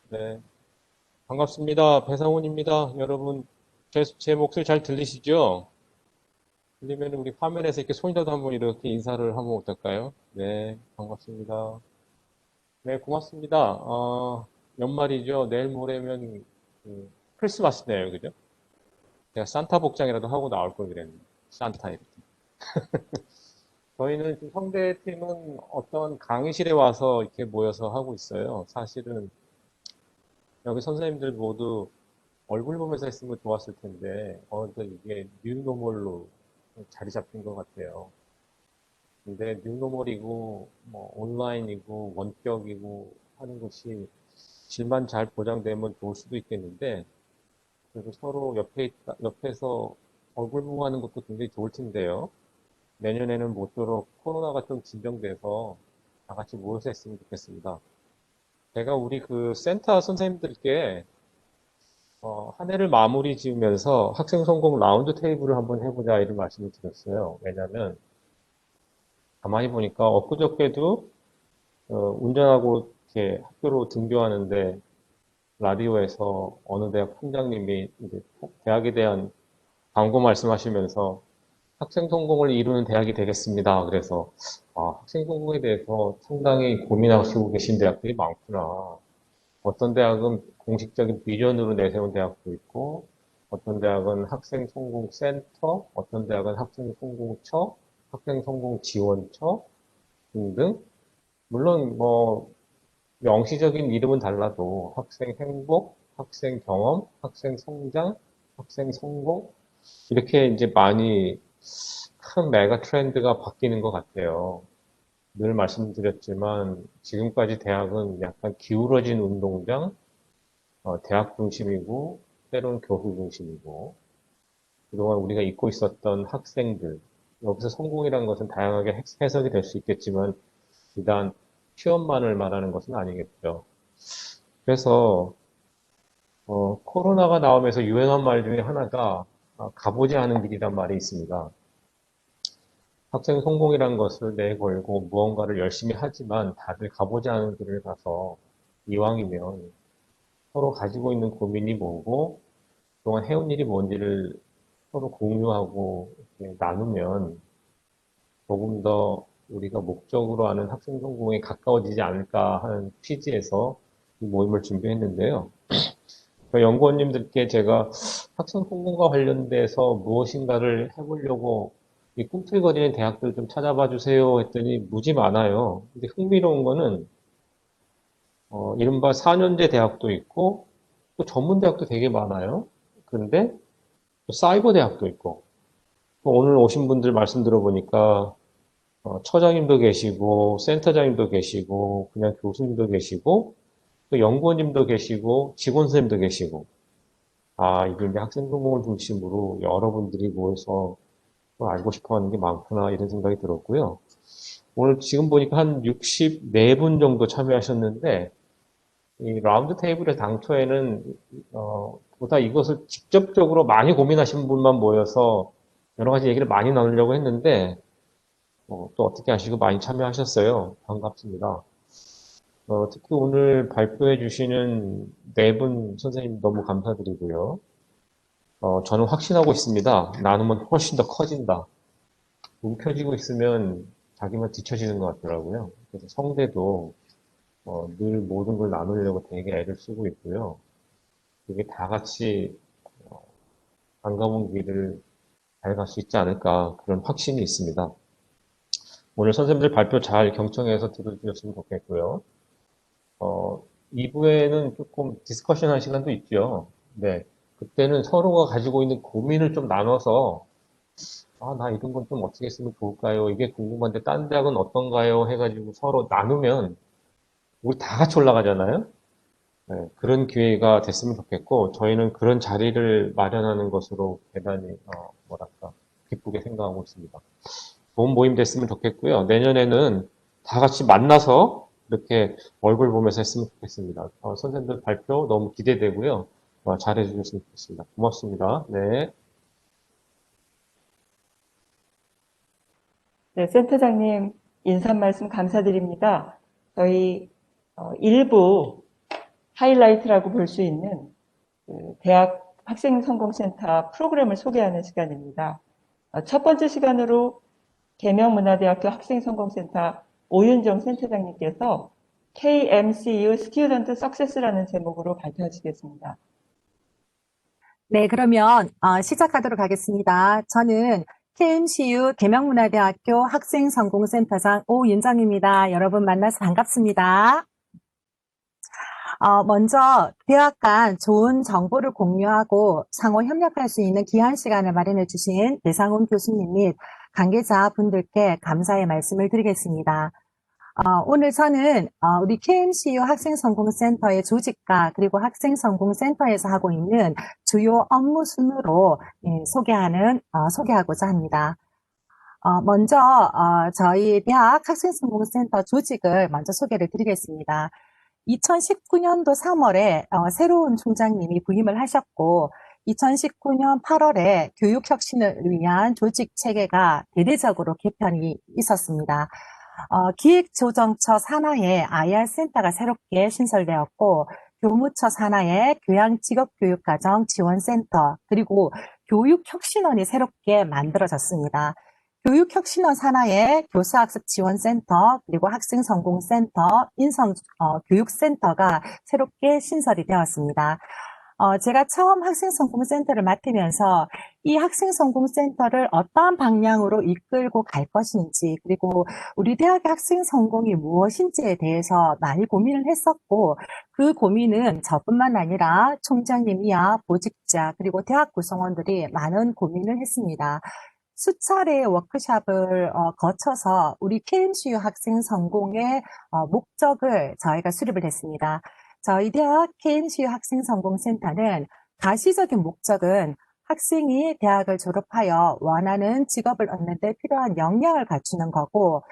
네, 반갑습니다. 배상훈입니다. 여러분, 제 목소리 잘 들리시죠? 들리면 우리 화면에서 이렇게 손이라도 한번 이렇게 인사를 하면 어떨까요? 네, 반갑습니다. 네, 고맙습니다. 연말이죠. 내일 모레면 크리스마스네요. 그죠? 제가 산타 복장이라도 하고 나올 걸 그랬는데. 산타 이렇게. 저희는 지금 성대팀은 어떤 강의실에 와서 이렇게 모여서 하고 있어요. 사실은 여기 선생님들 모두 얼굴 보면서 했으면 좋았을 텐데, 어느덧 이게 뉴노멀로 자리 잡힌 것 같아요. 근데 뉴노멀이고, 뭐, 온라인이고, 원격이고 하는 것이 질만 잘 보장되면 좋을 수도 있겠는데, 그래도 서로 옆에서 얼굴 보고 하는 것도 굉장히 좋을 텐데요. 내년에는 모쪼록 코로나가 좀 진정돼서 다 같이 모여서 했으면 좋겠습니다. 제가 우리 그 센터 선생님들께 한 해를 마무리 지으면서 학생 성공 라운드 테이블을 한번 해보자 이런 말씀을 드렸어요. 왜냐하면 가만히 보니까 엊그저께도 운전하고 이렇게 학교로 등교하는데 라디오에서 어느 대학 총장님이 이제 대학에 대한 광고 말씀하시면서 학생 성공을 이루는 대학이 되겠습니다. 그래서 학생 성공에 대해서 상당히 고민하시고 계신 대학들이 많구나. 어떤 대학은 공식적인 비전으로 내세운 대학도 있고, 어떤 대학은 학생 성공 센터, 어떤 대학은 학생 성공처, 학생 성공 지원처 등등. 물론 뭐 명시적인 이름은 달라도 학생 행복, 학생 경험, 학생 성장, 학생 성공 이렇게 이제 많이 큰 메가 트렌드가 바뀌는 것 같아요. 늘 말씀드렸지만 지금까지 대학은 약간 기울어진 운동장, 대학 중심이고, 때로는 교수 중심이고, 그동안 우리가 잊고 있었던 학생들, 여기서 성공이라는 것은 다양하게 해석이 될 수 있겠지만, 비단 취업만을 말하는 것은 아니겠죠. 그래서, 코로나가 나오면서 유행한 말 중에 하나가, 가보지 않은 길이란 말이 있습니다. 학생 성공이라는 것을 내걸고 무언가를 열심히 하지만 다들 가보지 않은 길을 가서 이왕이면 서로 가지고 있는 고민이 뭐고, 그동안 해온 일이 뭔지를 서로 공유하고 이렇게 나누면 조금 더 우리가 목적으로 하는 학생 성공에 가까워지지 않을까 하는 취지에서 이 모임을 준비했는데요. 그 연구원님들께 제가 학생 성공과 관련돼서 무엇인가를 해보려고 이 꿈틀거리는 대학들 좀 찾아봐 주세요 했더니 무지 많아요. 근데 흥미로운 거는 이른바 4년제 대학도 있고 또 전문 대학도 되게 많아요. 그런데 또 사이버 대학도 있고 오늘 오신 분들 말씀 들어보니까 처장님도 계시고 센터장님도 계시고 그냥 교수님도 계시고 또 연구원님도 계시고 직원 선생님도 계시고 이게 이제 학생 동공을 중심으로 여러분들이 모여서 또 알고 싶어 하는 게 많구나 이런 생각이 들었고요. 오늘 지금 보니까 한 64분 정도 참여하셨는데 이 라운드 테이블의 당초에는 보다 이것을 직접적으로 많이 고민하신 분만 모여서 여러 가지 얘기를 많이 나누려고 했는데 또 어떻게 하시고 많이 참여하셨어요. 반갑습니다. 특히 오늘 발표해 주시는 네 분 선생님 너무 감사드리고요. 저는 확신하고 있습니다. 나누면 훨씬 더 커진다. 움켜쥐고 있으면 자기만 뒤처지는 것 같더라고요. 그래서 성대도 늘 모든 걸 나누려고 되게 애를 쓰고 있고요. 그게 다 같이 반가운 길을 잘 갈 수 있지 않을까 그런 확신이 있습니다. 오늘 선생님들 발표 잘 경청해서 들어주셨으면 좋겠고요. 2부에는 조금 디스커션 할 시간도 있죠. 네. 그때는 서로가 가지고 있는 고민을 좀 나눠서, 나 이런 건 좀 어떻게 했으면 좋을까요? 이게 궁금한데, 딴 대학은 어떤가요? 해가지고 서로 나누면, 우리 다 같이 올라가잖아요? 네, 그런 기회가 됐으면 좋겠고, 저희는 그런 자리를 마련하는 것으로 대단히, 뭐랄까, 기쁘게 생각하고 있습니다. 좋은 모임 됐으면 좋겠고요. 내년에는 다 같이 만나서 이렇게 얼굴 보면서 했으면 좋겠습니다. 선생님들 발표 너무 기대되고요. 잘해 주셨으면 좋겠습니다. 고맙습니다. 네. 네, 센터장님 인사 말씀 감사드립니다. 저희 일부 하이라이트라고 볼 수 있는 대학 학생성공센터 프로그램을 소개하는 시간입니다. 첫 번째 시간으로 계명문화대학교 학생성공센터 오윤정 센터장님께서 KMCU Student Success라는 제목으로 발표하시겠습니다. 네, 그러면 시작하도록 하겠습니다. 저는 KMCU 계명문화대학교 학생성공센터장 오윤정입니다. 여러분 만나서 반갑습니다. 먼저 대학 간 좋은 정보를 공유하고 상호 협력할 수 있는 귀한 시간을 마련해 주신 배상훈 교수님 및 관계자분들께 감사의 말씀을 드리겠습니다. 오늘 저는 우리 KMCU 학생성공센터의 조직과 그리고 학생성공센터에서 하고 있는 주요 업무 순으로 소개하고자 합니다. 먼저 저희 대학 학생성공센터 조직을 먼저 소개를 드리겠습니다. 2019년도 3월에 새로운 총장님이 부임을 하셨고 2019년 8월에 교육혁신을 위한 조직 체계가 대대적으로 개편이 있었습니다. 기획조정처 산하에 IR센터가 새롭게 신설되었고 교무처 산하에 교양직업교육과정지원센터 그리고 교육혁신원이 새롭게 만들어졌습니다. 교육혁신원 산하에 교사학습지원센터 그리고 학생성공센터, 인성교육센터가 새롭게 신설이 되었습니다. 제가 처음 학생성공센터를 맡으면서 이 학생성공센터를 어떠한 방향으로 이끌고 갈 것인지 그리고 우리 대학의 학생성공이 무엇인지에 대해서 많이 고민을 했었고 그 고민은 저뿐만 아니라 총장님이야 보직자 그리고 대학 구성원들이 많은 고민을 했습니다. 수차례의 워크숍을 거쳐서 우리 KMCU 학생성공의 목적을 저희가 수립을 했습니다. 저희 대학 KMCU 학생성공센터는 가시적인 목적은 학생이 대학을 졸업하여 원하는 직업을 얻는 데 필요한 역량을 갖추는 거고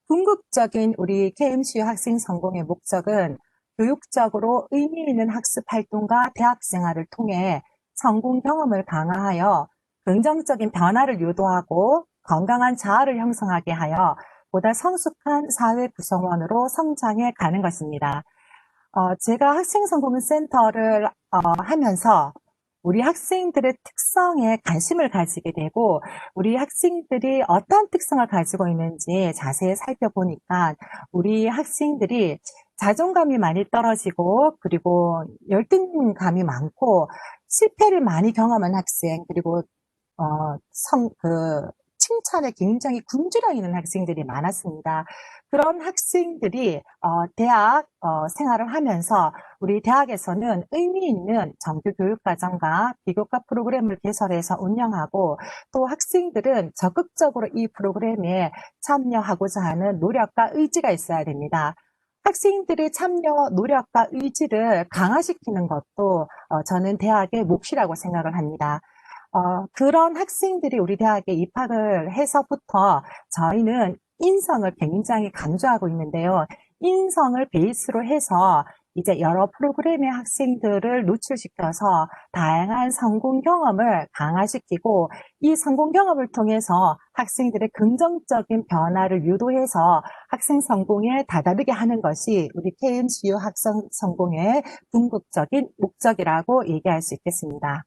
궁극적인 우리 KMCU 학생성공의 목적은 교육적으로 의미 있는 학습 활동과 대학 생활을 통해 성공 경험을 강화하여 긍정적인 변화를 유도하고 건강한 자아를 형성하게 하여 보다 성숙한 사회 구성원으로 성장해 가는 것입니다. 제가 학생성공센터를 하면서 우리 학생들의 특성에 관심을 가지게 되고 우리 학생들이 어떤 특성을 가지고 있는지 자세히 살펴보니까 우리 학생들이 자존감이 많이 떨어지고 그리고 열등감이 많고 실패를 많이 경험한 학생 그리고 칭찬에 굉장히 굶주려 있는 학생들이 많았습니다. 그런 학생들이 대학 생활을 하면서 우리 대학에서는 의미 있는 정규 교육과정과 비교과 프로그램을 개설해서 운영하고 또 학생들은 적극적으로 이 프로그램에 참여하고자 하는 노력과 의지가 있어야 됩니다. 학생들의 참여, 노력과 의지를 강화시키는 것도 저는 대학의 몫이라고 생각을 합니다. 그런 학생들이 우리 대학에 입학을 해서부터 저희는 인성을 굉장히 강조하고 있는데요. 인성을 베이스로 해서 이제 여러 프로그램의 학생들을 노출시켜서 다양한 성공 경험을 강화시키고 이 성공 경험을 통해서 학생들의 긍정적인 변화를 유도해서 학생 성공에 다다르게 하는 것이 우리 KMCU 학생 성공의 궁극적인 목적이라고 얘기할 수 있겠습니다.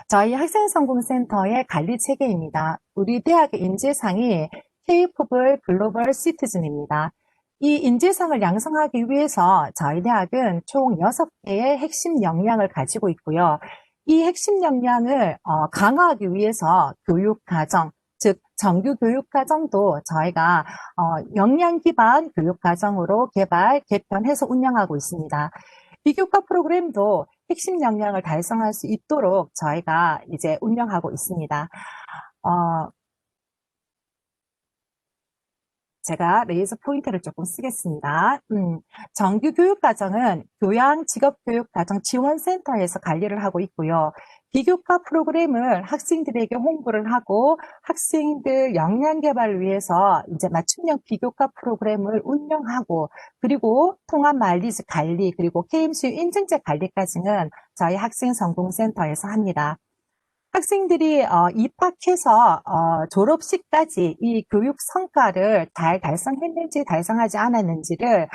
저희 학생성공센터의 관리 체계입니다. 우리 대학의 인재상이 K-POP 글로벌 시티즌입니다. 이 인재상을 양성하기 위해서 저희 대학은 총 6개의 핵심 역량을 가지고 있고요. 이 핵심 역량을 강화하기 위해서 교육과정, 즉 정규 교육과정도 저희가 역량 기반 교육과정으로 개발, 개편해서 운영하고 있습니다. 비교과 프로그램도 핵심 역량을 달성할 수 있도록 저희가 이제 운영하고 있습니다. 제가 레이저 포인트를 조금 쓰겠습니다. 정규 교육과정은 교양직업교육과정지원센터에서 관리를 하고 있고요. 비교과 프로그램을 학생들에게 홍보를 하고 학생들 역량 개발을 위해서 이제 맞춤형 비교과 프로그램을 운영하고 그리고 통합 마일리지 관리 그리고 KMCU 인증제 관리까지는 저희 학생성공센터에서 합니다. 학생들이 입학해서 졸업식까지 이 교육 성과를 잘 달성했는지 달성하지 않았는지를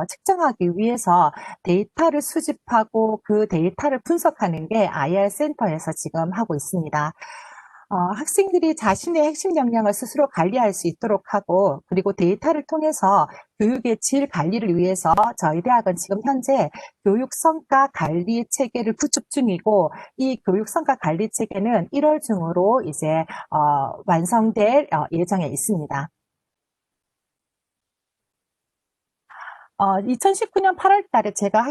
측정하기 위해서 데이터를 수집하고 그 데이터를 분석하는 게 IR 센터에서 지금 하고 있습니다. 학생들이 자신의 핵심 역량을 스스로 관리할 수 있도록 하고, 그리고 데이터를 통해서 교육의 질 관리를 위해서 저희 대학은 지금 현재 교육 성과 관리 체계를 구축 중이고, 이 교육 성과 관리 체계는 1월 중으로 이제 완성될 예정에 있습니다. 2019년 8월 달에 제가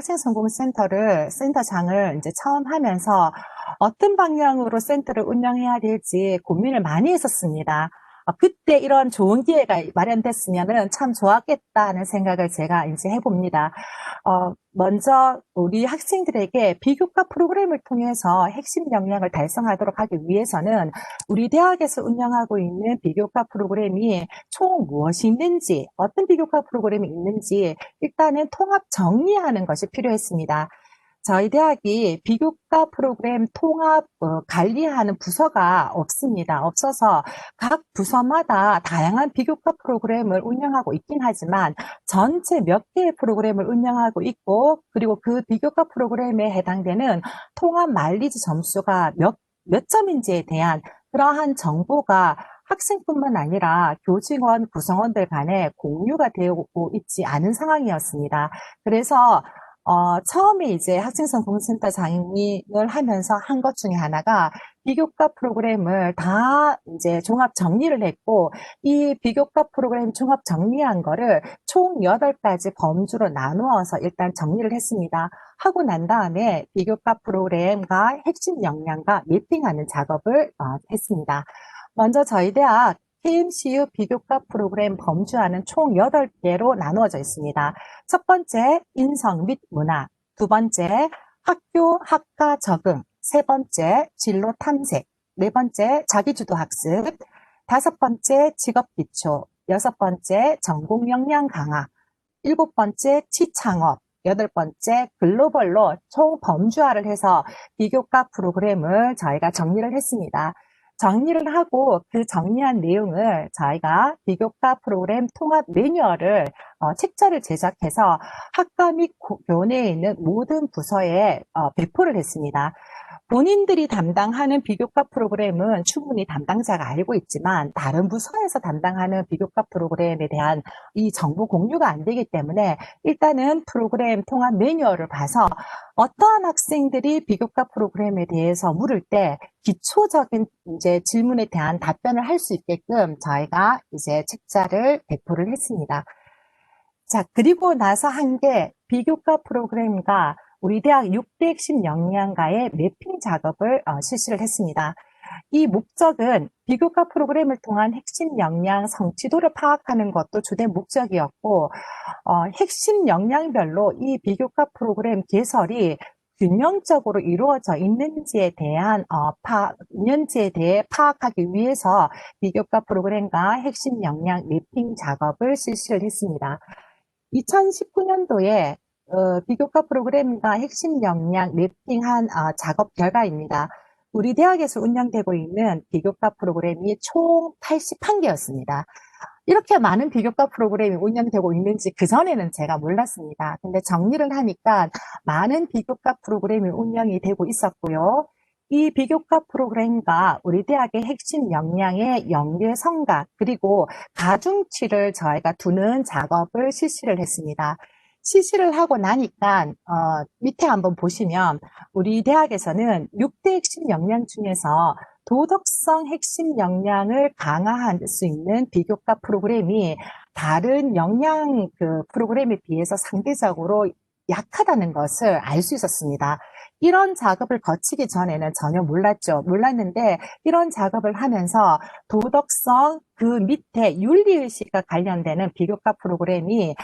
센터장을 이제 처음 하면서 어떤 방향으로 센터를 운영해야 될지 고민을 많이 했었습니다. 그때 이런 좋은 기회가 마련됐으면은 참 좋았겠다는 생각을 제가 이제 해봅니다. 먼저 우리 학생들에게 비교과 프로그램을 통해서 핵심 역량을 달성하도록 하기 위해서는 우리 대학에서 운영하고 있는 비교과 프로그램이 총 무엇이 있는지, 어떤 비교과 프로그램이 있는지 일단은 통합 정리하는 것이 필요했습니다. 저희 대학이 비교과 프로그램 통합 관리하는 부서가 없습니다. 없어서 각 부서마다 다양한 비교과 프로그램을 운영하고 있긴 하지만 전체 몇 개의 프로그램을 운영하고 있고, 그리고 그 비교과 프로그램에 해당되는 통합 마일리지 점수가 몇 점인지에 대한 그러한 정보가 학생뿐만 아니라 교직원, 구성원들 간에 공유가 되고 있지 않은 상황이었습니다. 그래서 처음에 이제 학생선공센터장을 하면서 한 것 중에 하나가 비교과 프로그램을 다 이제 종합 정리를 했고, 이 비교과 프로그램 종합 정리한 거를 총 8가지 범주로 나누어서 일단 정리를 했습니다. 하고 난 다음에 비교과 프로그램과 핵심 역량과 매핑하는 작업을 했습니다. 먼저 저희 대학 KMCU 비교과 프로그램 범주화는 총 8개로 나누어져 있습니다. 첫 번째, 인성 및 문화. 두 번째, 학교 학과 적응. 세 번째, 진로 탐색. 네 번째, 자기주도 학습. 다섯 번째, 직업 기초. 여섯 번째, 전공 역량 강화. 일곱 번째, 취창업. 여덟 번째, 글로벌로 총 범주화를 해서 비교과 프로그램을 저희가 정리를 했습니다. 정리를 하고 그 정리한 내용을 저희가 비교과 프로그램 통합 매뉴얼을 책자를 제작해서 학과 및 교내에 있는 모든 부서에 배포를 했습니다. 본인들이 담당하는 비교과 프로그램은 충분히 담당자가 알고 있지만 다른 부서에서 담당하는 비교과 프로그램에 대한 이 정보 공유가 안 되기 때문에 일단은 프로그램 통합 매뉴얼을 봐서 어떠한 학생들이 비교과 프로그램에 대해서 물을 때 기초적인 이제 질문에 대한 답변을 할 수 있게끔 저희가 이제 책자를 배포를 했습니다. 자, 그리고 나서 한 게 비교과 프로그램과 우리 대학 6대 핵심 역량과의 매핑 작업을 실시를 했습니다. 이 목적은 비교과 프로그램을 통한 핵심 역량 성취도를 파악하는 것도 주된 목적이었고, 핵심 역량별로 이 비교과 프로그램 개설이 균형적으로 이루어져 있는지에 대한 있는지에 대해 파악하기 위해서 비교과 프로그램과 핵심 역량 매핑 작업을 실시를 했습니다. 2019년도에 비교과 프로그램과 핵심 역량 매핑한 작업 결과입니다. 우리 대학에서 운영되고 있는 비교과 프로그램이 총 81개였습니다. 이렇게 많은 비교과 프로그램이 운영되고 있는지 그전에는 제가 몰랐습니다. 근데 정리를 하니까 많은 비교과 프로그램이 운영이 되고 있었고요. 이 비교과 프로그램과 우리 대학의 핵심 역량의 연계성과 그리고 가중치를 저희가 두는 작업을 실시를 했습니다. 실시를 하고 나니까 밑에 한번 보시면 우리 대학에서는 6대 핵심 역량 중에서 도덕성 핵심 역량을 강화할 수 있는 비교과 프로그램이 다른 역량 프로그램에 비해서 상대적으로 약하다는 것을 알 수 있었습니다. 이런 작업을 거치기 전에는 전혀 몰랐죠. 몰랐는데 이런 작업을 하면서 도덕성 그 밑에 윤리의식과 관련되는 비교과 프로그램이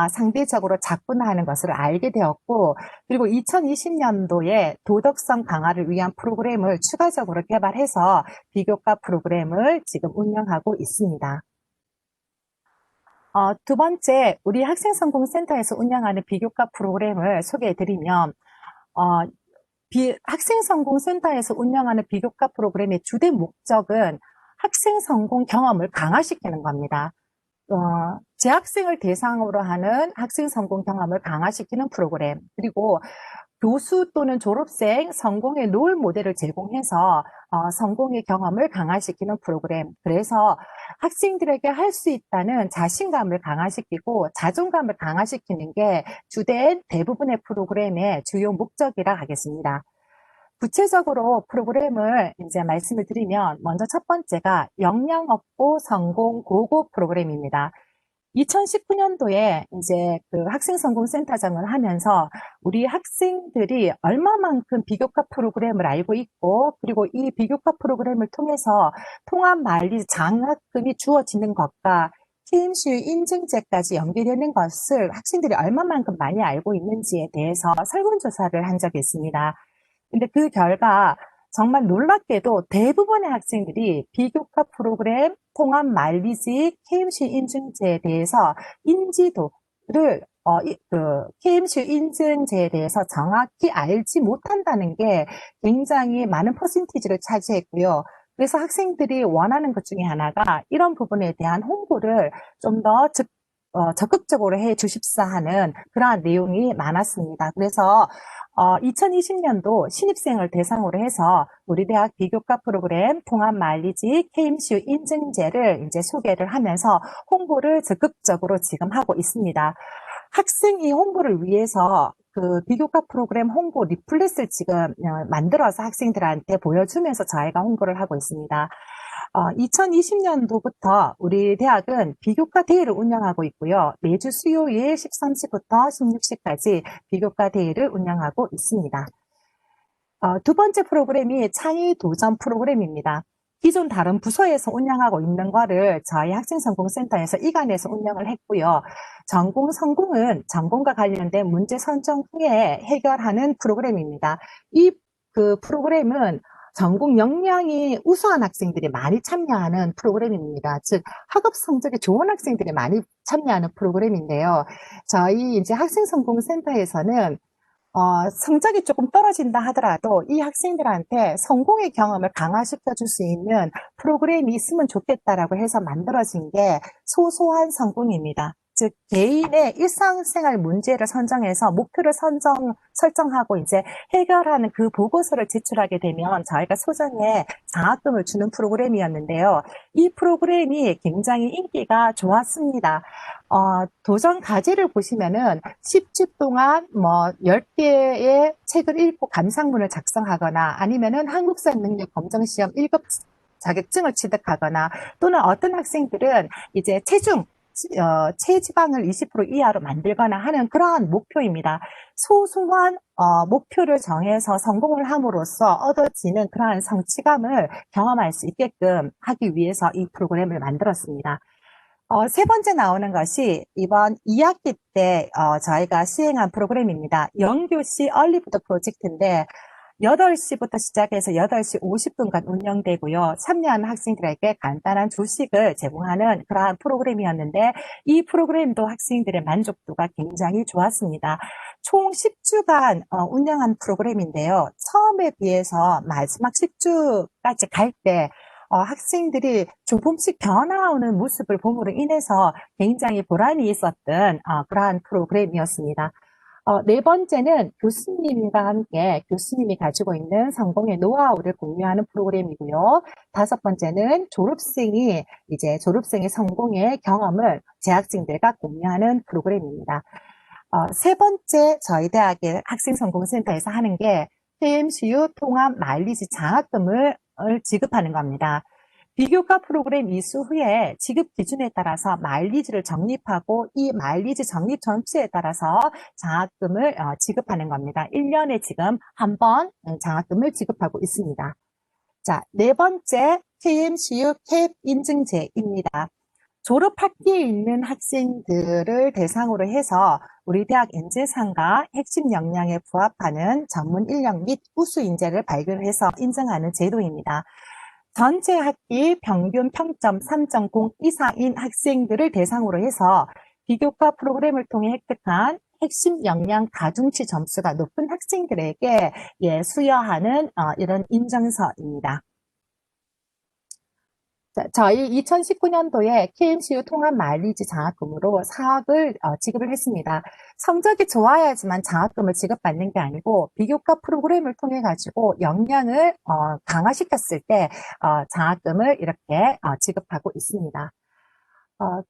상대적으로 작구나 하는 것을 알게 되었고, 그리고 2020년도에 도덕성 강화를 위한 프로그램을 추가적으로 개발해서 비교과 프로그램을 지금 운영하고 있습니다. 두 번째, 우리 학생성공센터에서 운영하는 비교과 프로그램을 소개해 드리면 학생성공센터에서 운영하는 비교과 프로그램의 주된 목적은 학생 성공 경험을 강화시키는 겁니다. 재학생을 대상으로 하는 학생 성공 경험을 강화시키는 프로그램, 그리고 교수 또는 졸업생 성공의 롤 모델을 제공해서 성공의 경험을 강화시키는 프로그램. 그래서 학생들에게 할 수 있다는 자신감을 강화시키고 자존감을 강화시키는 게 주된 대부분의 프로그램의 주요 목적이라 하겠습니다. 구체적으로 프로그램을 이제 말씀을 드리면 먼저 첫 번째가 역량업고 성공 고고 프로그램입니다. 2019년도에 이제 그 학생성공센터장을 하면서 우리 학생들이 얼마만큼 비교과 프로그램을 알고 있고, 그리고 이 비교과 프로그램을 통해서 통합만리 장학금이 주어지는 것과 KMCU 인증제까지 연계되는 것을 학생들이 얼마만큼 많이 알고 있는지에 대해서 설문조사를 한 적이 있습니다. 근데 그 결과 정말 놀랍게도 대부분의 학생들이 비교과 프로그램, 통합 만리지, KMC 인증제에 대해서 인지도를 KMC 인증제에 대해서 정확히 알지 못한다는 게 굉장히 많은 퍼센티지를 차지했고요. 그래서 학생들이 원하는 것 중에 하나가 이런 부분에 대한 홍보를 좀 더 적극적으로 해 주십사 하는 그러한 내용이 많았습니다. 그래서 2020년도 신입생을 대상으로 해서 우리 대학 비교과 프로그램 통합 만리지 KMCU 인증제를 이제 소개를 하면서 홍보를 적극적으로 지금 하고 있습니다. 학생이 홍보를 위해서 그 비교과 프로그램 홍보 리플렛을 지금 만들어서 학생들한테 보여주면서 저희가 홍보를 하고 있습니다. 2020년도부터 우리 대학은 비교과 대회를 운영하고 있고요. 매주 수요일 13시부터 16시까지 비교과 대회를 운영하고 있습니다. 두 번째 프로그램이 창의 도전 프로그램입니다. 기존 다른 부서에서 운영하고 있는 거를 저희 학생성공센터에서 이관해서 운영을 했고요. 전공 성공은 전공과 관련된 문제 선정 후에 해결하는 프로그램입니다. 그 프로그램은 전공 역량이 우수한 학생들이 많이 참여하는 프로그램입니다. 즉, 학업 성적이 좋은 학생들이 많이 참여하는 프로그램인데요. 저희 이제 학생성공센터에서는 성적이 조금 떨어진다 하더라도 이 학생들한테 성공의 경험을 강화시켜 줄 수 있는 프로그램이 있으면 좋겠다라고 해서 만들어진 게 소소한 성공입니다. 즉, 개인의 일상생활 문제를 선정해서 목표를 설정하고 이제 해결하는 그 보고서를 제출하게 되면 저희가 소정의 장학금을 주는 프로그램이었는데요. 이 프로그램이 굉장히 인기가 좋았습니다. 도전 과제를 보시면은 10주 동안 뭐 10개의 책을 읽고 감상문을 작성하거나 아니면은 한국사 능력 검정 시험 1급 자격증을 취득하거나 또는 어떤 학생들은 이제 체지방을 20% 이하로 만들거나 하는 그러한 목표입니다. 소소한 목표를 정해서 성공을 함으로써 얻어지는 그러한 성취감을 경험할 수 있게끔 하기 위해서 이 프로그램을 만들었습니다. 세 번째 나오는 것이 이번 2학기 때 저희가 시행한 프로그램입니다. 영교시 얼리부터 프로젝트인데 8시부터 시작해서 8시 50분간 운영되고요. 참여하는 학생들에게 간단한 조식을 제공하는 그러한 프로그램이었는데 이 프로그램도 학생들의 만족도가 굉장히 좋았습니다. 총 10주간 운영한 프로그램인데요. 처음에 비해서 마지막 10주까지 갈 때 학생들이 조금씩 변화오는 모습을 봄으로 인해서 굉장히 보람이 있었던 그러한 프로그램이었습니다. 네 번째는 교수님과 함께 교수님이 가지고 있는 성공의 노하우를 공유하는 프로그램이고요. 다섯 번째는 졸업생의 성공의 경험을 재학생들과 공유하는 프로그램입니다. 세 번째 저희 대학의 학생성공센터에서 하는 게 KMCU 통합 마일리지 장학금을 지급하는 겁니다. 비교과 프로그램 이수 후에 지급 기준에 따라서 마일리지를 적립하고 이 마일리지 적립 점수에 따라서 장학금을 지급하는 겁니다. 1년에 지금 한 번 장학금을 지급하고 있습니다. 자, 네 번째 KMCU 캡 인증제입니다. 졸업학기에 있는 학생들을 대상으로 해서 우리 대학 인재상과 핵심 역량에 부합하는 전문 인력 및 우수 인재를 발굴해서 인정하는 제도입니다. 전체 학기 평균 평점 3.0 이상인 학생들을 대상으로 해서 비교과 프로그램을 통해 획득한 핵심 역량 가중치 점수가 높은 학생들에게 수여하는 이런 인증서입니다. 자, 저희 2019년도에 KMCU 통합 마일리지 장학금으로 4억을 지급을 했습니다. 성적이 좋아야지만 장학금을 지급받는 게 아니고 비교과 프로그램을 통해 가지고 역량을 강화시켰을 때 장학금을 이렇게 지급하고 있습니다.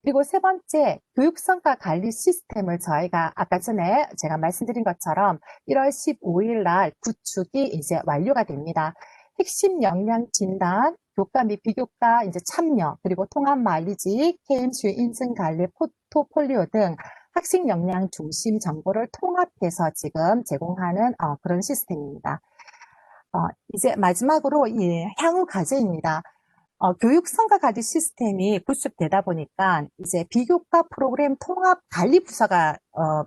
그리고 세 번째, 교육성과 관리 시스템을 저희가 아까 전에 제가 말씀드린 것처럼 1월 15일 날 구축이 이제 완료가 됩니다. 핵심 역량 진단, 교과 및 비교과 이제 참여, 그리고 통합 마일리지, KMCU 인증 관리 포트폴리오 등 학생 역량 중심 정보를 통합해서 지금 제공하는 그런 시스템입니다. 이제 마지막으로 향후 과제입니다. 교육 성과 관리 시스템이 구축되다 보니까 이제 비교과 프로그램 통합 관리 부서가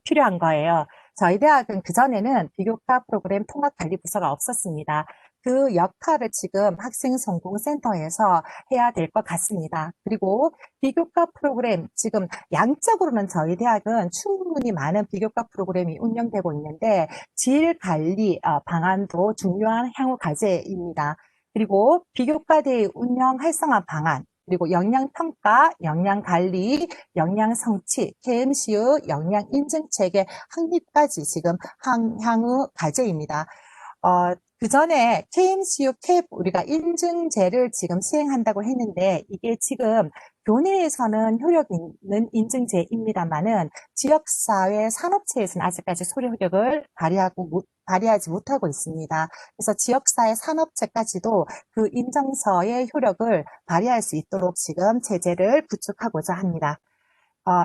필요한 거예요. 저희 대학은 그전에는 비교과 프로그램 통합 관리 부서가 없었습니다. 그 역할을 지금 학생성공센터에서 해야 될 것 같습니다. 그리고 비교과 프로그램, 지금 양적으로는 저희 대학은 충분히 많은 비교과 프로그램이 운영되고 있는데 질 관리 방안도 중요한 향후 과제입니다. 그리고 비교과대의 운영 활성화 방안, 그리고 역량평가, 역량관리, 역량성취, KMCU 역량인증체계 확립까지 지금 향후 과제입니다. 그 전에 KMCU 캡 우리가 인증제를 지금 시행한다고 했는데 이게 지금 교내에서는 효력 있는 인증제입니다만은 지역사회 산업체에서는 아직까지 소리 효력을 발휘하지 못하고 있습니다. 그래서 지역사회 산업체까지도 그 인증서의 효력을 발휘할 수 있도록 지금 체제를 구축하고자 합니다.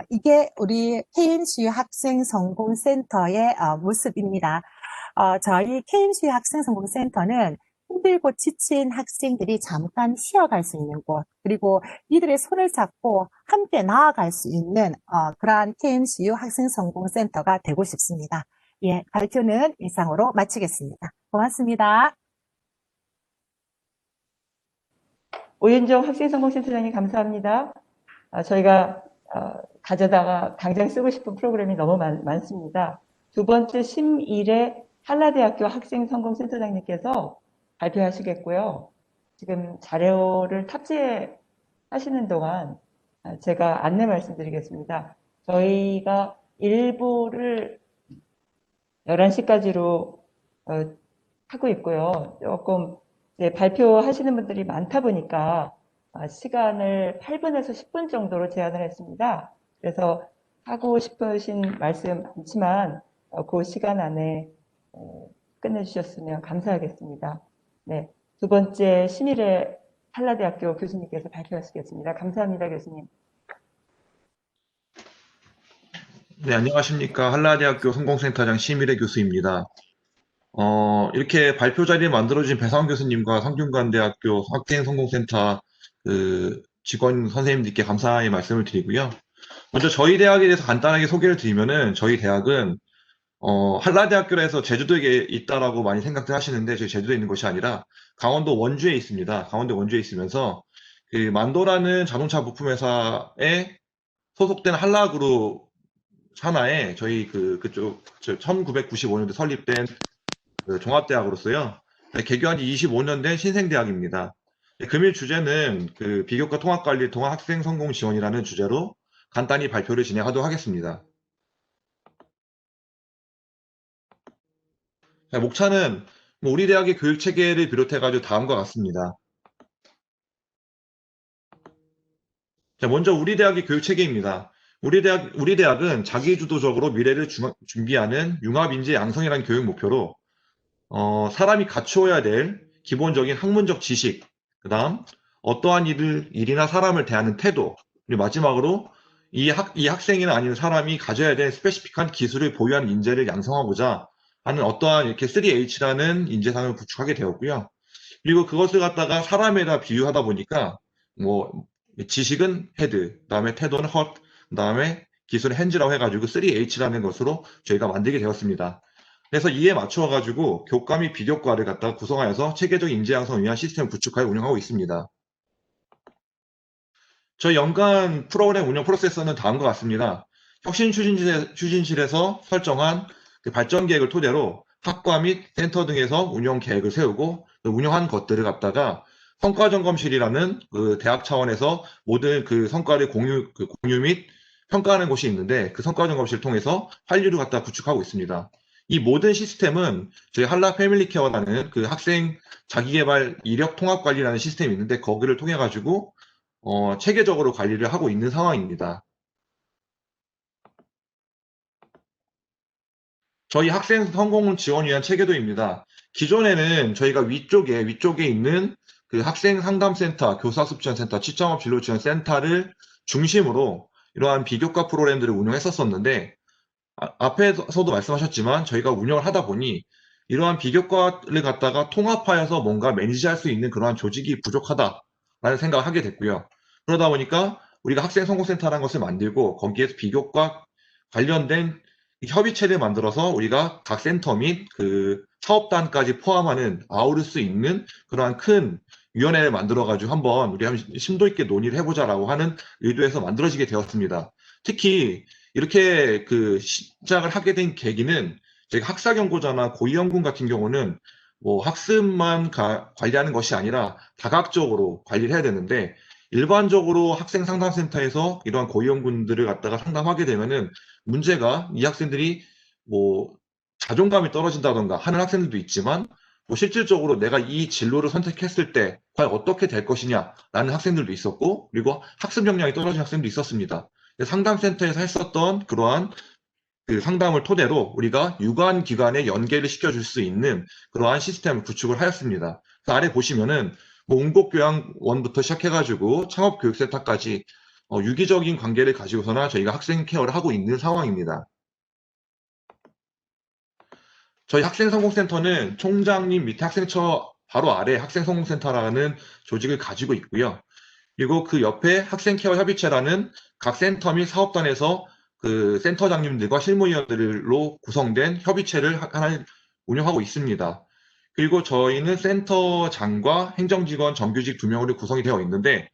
이게 우리 KMCU 학생성공센터의 모습입니다. 저희 KMCU 학생성공센터는 힘들고 지친 학생들이 잠깐 쉬어갈 수 있는 곳, 그리고 이들의 손을 잡고 함께 나아갈 수 있는 그러한 KMCU 학생성공센터가 되고 싶습니다. 예, 발표는 이상으로 마치겠습니다. 고맙습니다. 오윤정 학생성공센터장님 감사합니다. 저희가 가져다가 당장 쓰고 싶은 프로그램이 너무 많습니다. 두 번째 심일의 한라대학교 학생성공센터장님께서 발표하시겠고요. 지금 자료를 탑재하시는 동안 제가 안내 말씀드리겠습니다. 저희가 일부를 11시까지로 하고 있고요. 조금 발표하시는 분들이 많다 보니까 시간을 8분에서 10분 정도로 제한을 했습니다. 그래서 하고 싶으신 말씀 많지만 그 시간 안에 끝내주셨으면 감사하겠습니다. 네, 두 번째 심일의 한라대학교 교수님께서 발표하시겠습니다. 감사합니다, 교수님. 네, 안녕하십니까. 한라대학교 성공센터장 심일의 교수입니다. 이렇게 발표 자리를 만들어주신 배상훈 교수님과 성균관대학교 학생성공센터 직원 선생님들께 감사의 말씀을 드리고요. 먼저 저희 대학에 대해서 간단하게 소개를 드리면은 저희 대학은 한라대학교라 해서 제주도에 있다라고 많이 생각들 하시는데 저희 제주도에 있는 것이 아니라 강원도 원주에 있습니다. 강원도 원주에 있으면서 그 만도라는 자동차 부품 회사에 소속된 한라그룹 산하에 저희 그쪽 1995년도에 설립된 종합대학으로서요. 개교한 지 25년 된 신생대학입니다. 금일 주제는 그 비교과 통합관리 통합학생성공지원이라는 주제로 간단히 발표를 진행하도록 하겠습니다. 목차는 우리 대학의 교육체계를 비롯해가지고 다음과 같습니다. 먼저 우리 대학의 교육체계입니다. 우리 대학은 자기주도적으로 미래를 준비하는 융합인재 양성이라는 교육 목표로 사람이 갖추어야 될 기본적인 학문적 지식, 그 다음 어떠한 일이나 사람을 대하는 태도, 그리고 마지막으로 이 학생이나 아니면 사람이 가져야 될 스페시픽한 기술을 보유한 인재를 양성하고자 하는 어떠한 이렇게 3H라는 인재상을 구축하게 되었고요. 그리고 그것을 갖다가 사람에다 비유하다 보니까 뭐 지식은 헤드, 그다음에 태도는 헛, 그다음에 기술은 핸즈라고 해가지고 3H라는 것으로 저희가 만들게 되었습니다. 그래서 이에 맞춰가지고 교과 및 비교과를 갖다가 구성하여서 체계적 인재 양성을 위한 시스템을 구축하여 운영하고 있습니다. 저희 연간 프로그램 운영 프로세서는 다음과 같습니다. 추진실에서 설정한 그 발전 계획을 토대로 학과 및 센터 등에서 운영 계획을 세우고 운영한 것들을 갖다가 성과점검실이라는 그 대학 차원에서 모든 그 성과를 공유 및 평가하는 곳이 있는데 그 성과점검실을 통해서 환류를 갖다 구축하고 있습니다. 이 모든 시스템은 저희 한라 패밀리케어라는 그 학생 자기개발 이력 통합 관리라는 시스템이 있는데 거기를 통해 가지고 체계적으로 관리를 하고 있는 상황입니다. 저희 학생 성공 지원 위한 체계도입니다. 기존에는 저희가 위쪽에 있는 그 학생 상담센터, 교사습지원센터, 취점업 진로지원센터를 중심으로 이러한 비교과 프로그램들을 운영했었었는데 앞에서도 말씀하셨지만 저희가 운영을 하다 보니 이러한 비교과를 갖다가 통합하여서 뭔가 매니지할 수 있는 그러한 조직이 부족하다라는 생각을 하게 됐고요. 그러다 보니까 우리가 학생 성공센터라는 것을 만들고 거기에서 비교과 관련된 협의체를 만들어서 우리가 각 센터 및 그 사업단까지 포함하는 아우를 수 있는 그러한 큰 위원회를 만들어가지고 한번 우리 심도 있게 논의를 해보자라고 하는 의도에서 만들어지게 되었습니다. 특히 이렇게 그 시작을 하게 된 계기는 저희가 학사경고자나 고위험군 같은 경우는 뭐 학습만 관리하는 것이 아니라 다각적으로 관리를 해야 되는데 일반적으로 학생 상담센터에서 이러한 고위험군들을 갖다가 상담하게 되면은 문제가 이 학생들이 뭐 자존감이 떨어진다던가 하는 학생들도 있지만 뭐 실질적으로 내가 이 진로를 선택했을 때 과연 어떻게 될 것이냐라는 학생들도 있었고 그리고 학습 역량이 떨어진 학생도 있었습니다. 상담센터에서 했었던 그러한 그 상담을 토대로 우리가 유관 기관에 연계를 시켜줄 수 있는 그러한 시스템을 구축을 하였습니다. 그래서 아래 보시면은 뭐 웅복교양원부터 시작해가지고 창업교육센터까지 유기적인 관계를 가지고서나 저희가 학생 케어를 하고 있는 상황입니다. 저희 학생성공센터는 총장님 밑에 학생처 바로 아래 학생성공센터라는 조직을 가지고 있고요. 그리고 그 옆에 학생케어 협의체라는 각 센터 및 사업단에서 그 센터장님들과 실무위원들로 구성된 협의체를 하나 운영하고 있습니다. 그리고 저희는 센터장과 행정직원 정규직 2명으로 구성이 되어 있는데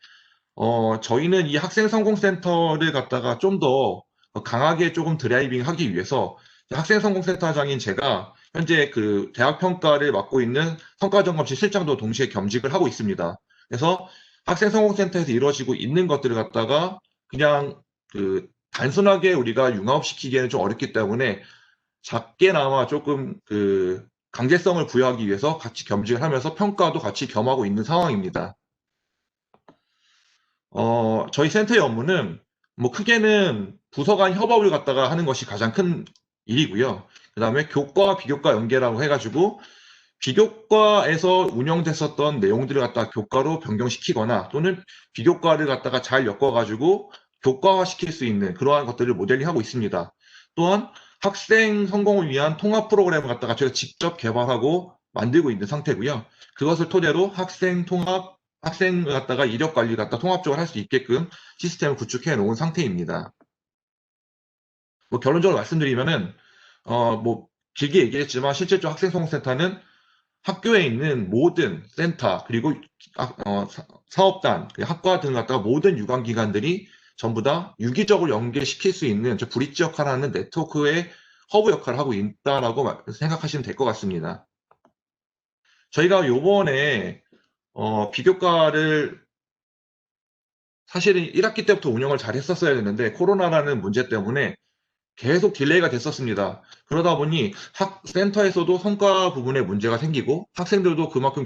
저희는 이 학생성공센터를 갖다가 좀 더 강하게 조금 드라이빙 하기 위해서 학생성공센터장인 제가 현재 그 대학평가를 맡고 있는 성과점검실 실장도 동시에 겸직을 하고 있습니다. 그래서 학생성공센터에서 이루어지고 있는 것들을 갖다가 그냥 그 단순하게 우리가 융합시키기에는 좀 어렵기 때문에 작게나마 조금 그 강제성을 부여하기 위해서 같이 겸직을 하면서 평가도 같이 겸하고 있는 상황입니다. 저희 센터의 업무는 뭐 크게는 부서 간 협업을 갖다가 하는 것이 가장 큰 일이고요. 그 다음에 교과와 비교과 연계라고 해가지고 비교과에서 운영됐었던 내용들을 갖다가 교과로 변경시키거나 또는 비교과를 갖다가 잘 엮어가지고 교과화 시킬 수 있는 그러한 것들을 모델링하고 있습니다. 또한 학생 성공을 위한 통합 프로그램을 갖다가 저희가 직접 개발하고 만들고 있는 상태고요. 그것을 토대로 학생을 갖다가 이력 관리 갖다 통합적으로 할 수 있게끔 시스템을 구축해 놓은 상태입니다. 뭐 결론적으로 말씀드리면은 뭐 길게 얘기했지만 실질적으로 학생성공센터는 학교에 있는 모든 센터 그리고 사업단, 학과 등 갖다가 모든 유관기관들이 전부 다 유기적으로 연계시킬 수 있는 브릿지 역할을 하는 네트워크의 허브 역할을 하고 있다라고 생각하시면 될 것 같습니다. 저희가 요번에 비교과를 사실은 1학기 때부터 운영을 잘 했었어야 되는데 코로나라는 문제 때문에 계속 딜레이가 됐었습니다. 그러다 보니 센터에서도 성과 부분에 문제가 생기고 학생들도 그만큼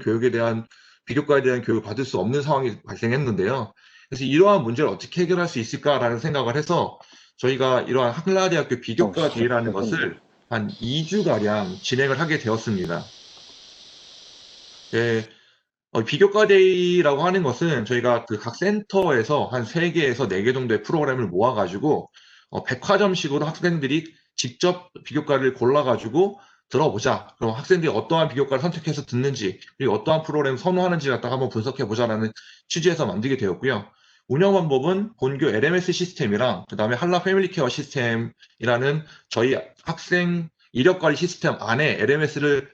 비교과에 대한 교육을 받을 수 없는 상황이 발생했는데요. 그래서 이러한 문제를 어떻게 해결할 수 있을까라는 생각을 해서 저희가 이러한 한라대학교 비교과 대회라는 것을 한 2주가량 진행을 하게 되었습니다. 예, 비교과 데이라고 하는 것은 저희가 그 각 센터에서 한 3개에서 4개 정도의 프로그램을 모아가지고 백화점식으로 학생들이 직접 비교과를 골라가지고 들어보자. 그럼 학생들이 어떠한 비교과를 선택해서 듣는지 그리고 어떠한 프로그램 선호하는지 갖다가 한번 분석해보자라는 취지에서 만들게 되었고요. 운영 방법은 본교 LMS 시스템이랑 그 다음에 한라 패밀리케어 시스템이라는 저희 학생 이력관리 시스템 안에 LMS를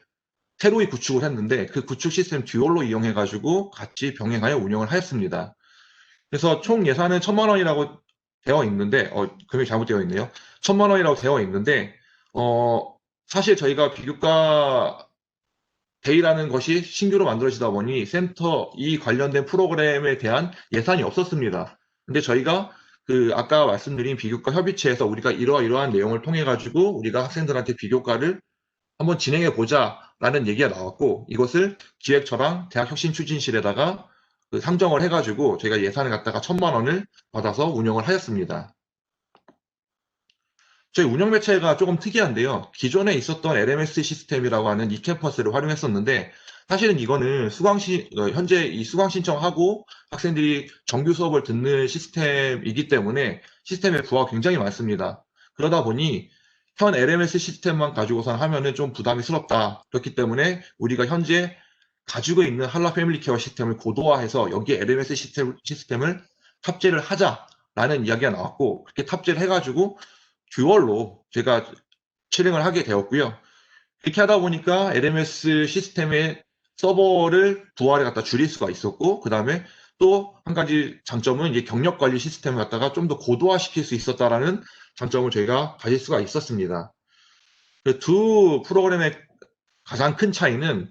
새로이 구축을 했는데 그 구축 시스템 듀얼로 이용해가지고 같이 병행하여 운영을 하였습니다. 그래서 총 예산은 1,000만 원이라고 되어 있는데, 금액이 잘못되어 있네요. 1,000만 원이라고 되어 있는데, 사실 저희가 비교과 데이라는 것이 신규로 만들어지다 보니 이 관련된 프로그램에 대한 예산이 없었습니다. 근데 저희가 아까 말씀드린 비교과 협의체에서 우리가 이러한 내용을 통해 가지고 우리가 학생들한테 비교과를 한번 진행해 보자라는 얘기가 나왔고, 이것을 기획처랑 대학혁신추진실에다가 상정을 해가지고 저희가 예산을 갖다가 1,000만 원을 받아서 운영을 하였습니다. 저희 운영 매체가 조금 특이한데요. 기존에 있었던 LMS 시스템이라고 하는 e캠퍼스를 활용했었는데, 사실은 이거는 현재 이 수강 신청하고 학생들이 정규 수업을 듣는 시스템이기 때문에 시스템의 부하가 굉장히 많습니다. 그러다 보니 현 LMS 시스템만 가지고선 하면은 좀 부담스럽다. 그렇기 때문에 우리가 현재 가지고 있는 한라 패밀리 케어 시스템을 고도화해서 여기에 LMS 시스템을 탑재를 하자라는 이야기가 나왔고, 그렇게 탑재를 해가지고 듀얼로 제가 실행을 하게 되었고요. 그렇게 하다 보니까 LMS 시스템의 서버를 부하를 갖다 줄일 수가 있었고, 그 다음에 또 한 가지 장점은 이제 경력 관리 시스템을 갖다가 좀 더 고도화시킬 수 있었다라는 장점을 저희가 가질 수가 있었습니다. 그 두 프로그램의 가장 큰 차이는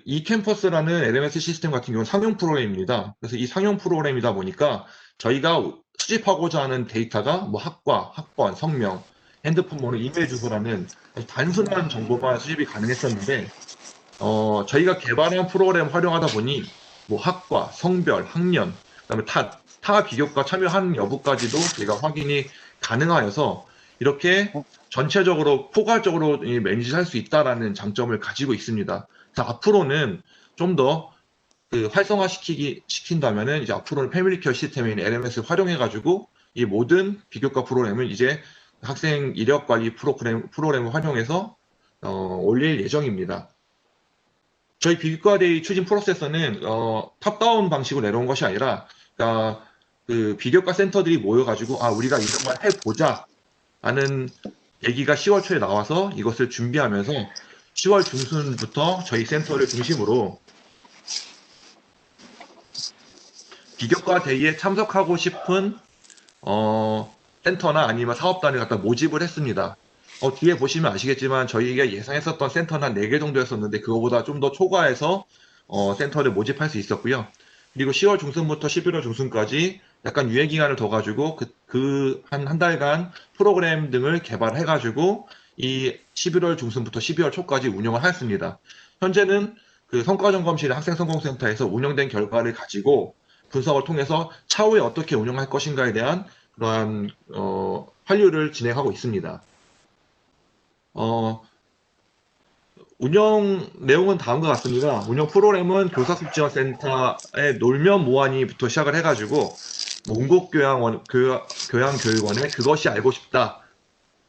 e캠퍼스라는 LMS 시스템 같은 경우는 상용 프로그램입니다. 그래서 이 상용 프로그램이다 보니까 저희가 수집하고자 하는 데이터가 뭐 학과, 학번, 성명, 핸드폰 번호, 이메일 주소라는 아주 단순한 정보만 수집이 가능했었는데, 저희가 개발한 프로그램 활용하다 보니 뭐 학과, 성별, 학년, 그다음에 타 비교과 참여하는 여부까지도 저희가 확인이 가능하여서 이렇게 전체적으로 포괄적으로 매니지할 수 있다라는 장점을 가지고 있습니다. 자, 앞으로는 좀 더 활성화시킨다면은 이제 앞으로는 패밀리케어 시스템인 LMS를 활용해가지고 이 모든 비교과 프로그램을 이제 학생 이력 관리 프로그램을 활용해서 올릴 예정입니다. 저희 비교과데이 추진 프로세서는 탑다운 방식으로 내려온 것이 아니라, 그러니까 비교과 센터들이 모여가지고 우리가 이런 걸 해보자 라는 얘기가 10월 초에 나와서 이것을 준비하면서 10월 중순부터 저희 센터를 중심으로 비교과 데이에 참석하고 싶은 센터나 아니면 사업단을 갖다 모집을 했습니다. 뒤에 보시면 아시겠지만 저희가 예상했었던 센터는 한 4개 정도였었는데 그거보다 좀 더 초과해서 센터를 모집할 수 있었고요. 그리고 10월 중순부터 11월 중순까지 약간 유예 기간을 둬가지고 한 달간 프로그램 등을 개발해가지고 이 11월 중순부터 12월 초까지 운영을 하였습니다. 현재는 성과점검실 학생성공센터에서 운영된 결과를 가지고 분석을 통해서 차후에 어떻게 운영할 것인가에 대한 그러한 환류를 진행하고 있습니다. 운영 내용은 다음과 같습니다. 운영 프로그램은 교사수지원센터의 놀면 모하니부터 시작을 해가지고 온국교양교육원의 그것이 알고 싶다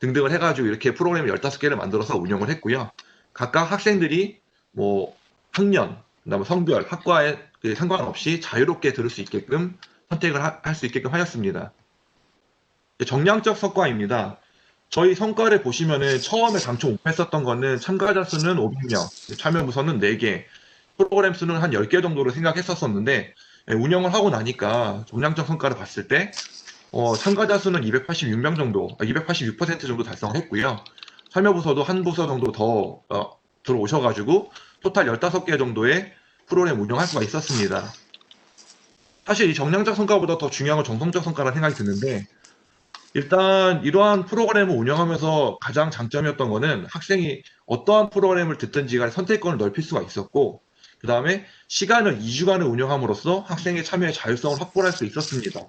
등등을 해가지고 이렇게 프로그램 15개를 만들어서 운영을 했고요. 각각 학생들이 뭐 학년, 그다음에 성별, 학과에 상관없이 자유롭게 들을 수 있게끔 선택을 할 수 있게끔 하였습니다. 정량적 성과입니다. 저희 성과를 보시면은 처음에 당초 목표했었던 거는 참가자 수는 500명, 참여 부서는 4개, 프로그램 수는 한 10개 정도로 생각했었었는데 운영을 하고 나니까 정량적 성과를 봤을 때 참가자 수는 286명 정도, 286% 정도 달성을 했고요. 참여 부서도 한 부서 정도 더 들어오셔가지고 토탈 15개 정도의 프로그램 운영할 수가 있었습니다. 사실 이 정량적 성과보다 더 중요한 건 정성적 성과라는 생각이 드는데, 일단 이러한 프로그램을 운영하면서 가장 장점이었던 거는 학생이 어떠한 프로그램을 듣든지 간에 선택권을 넓힐 수가 있었고, 그 다음에 시간을 2주간을 운영함으로써 학생의 참여의 자율성을 확보할 수 있었습니다.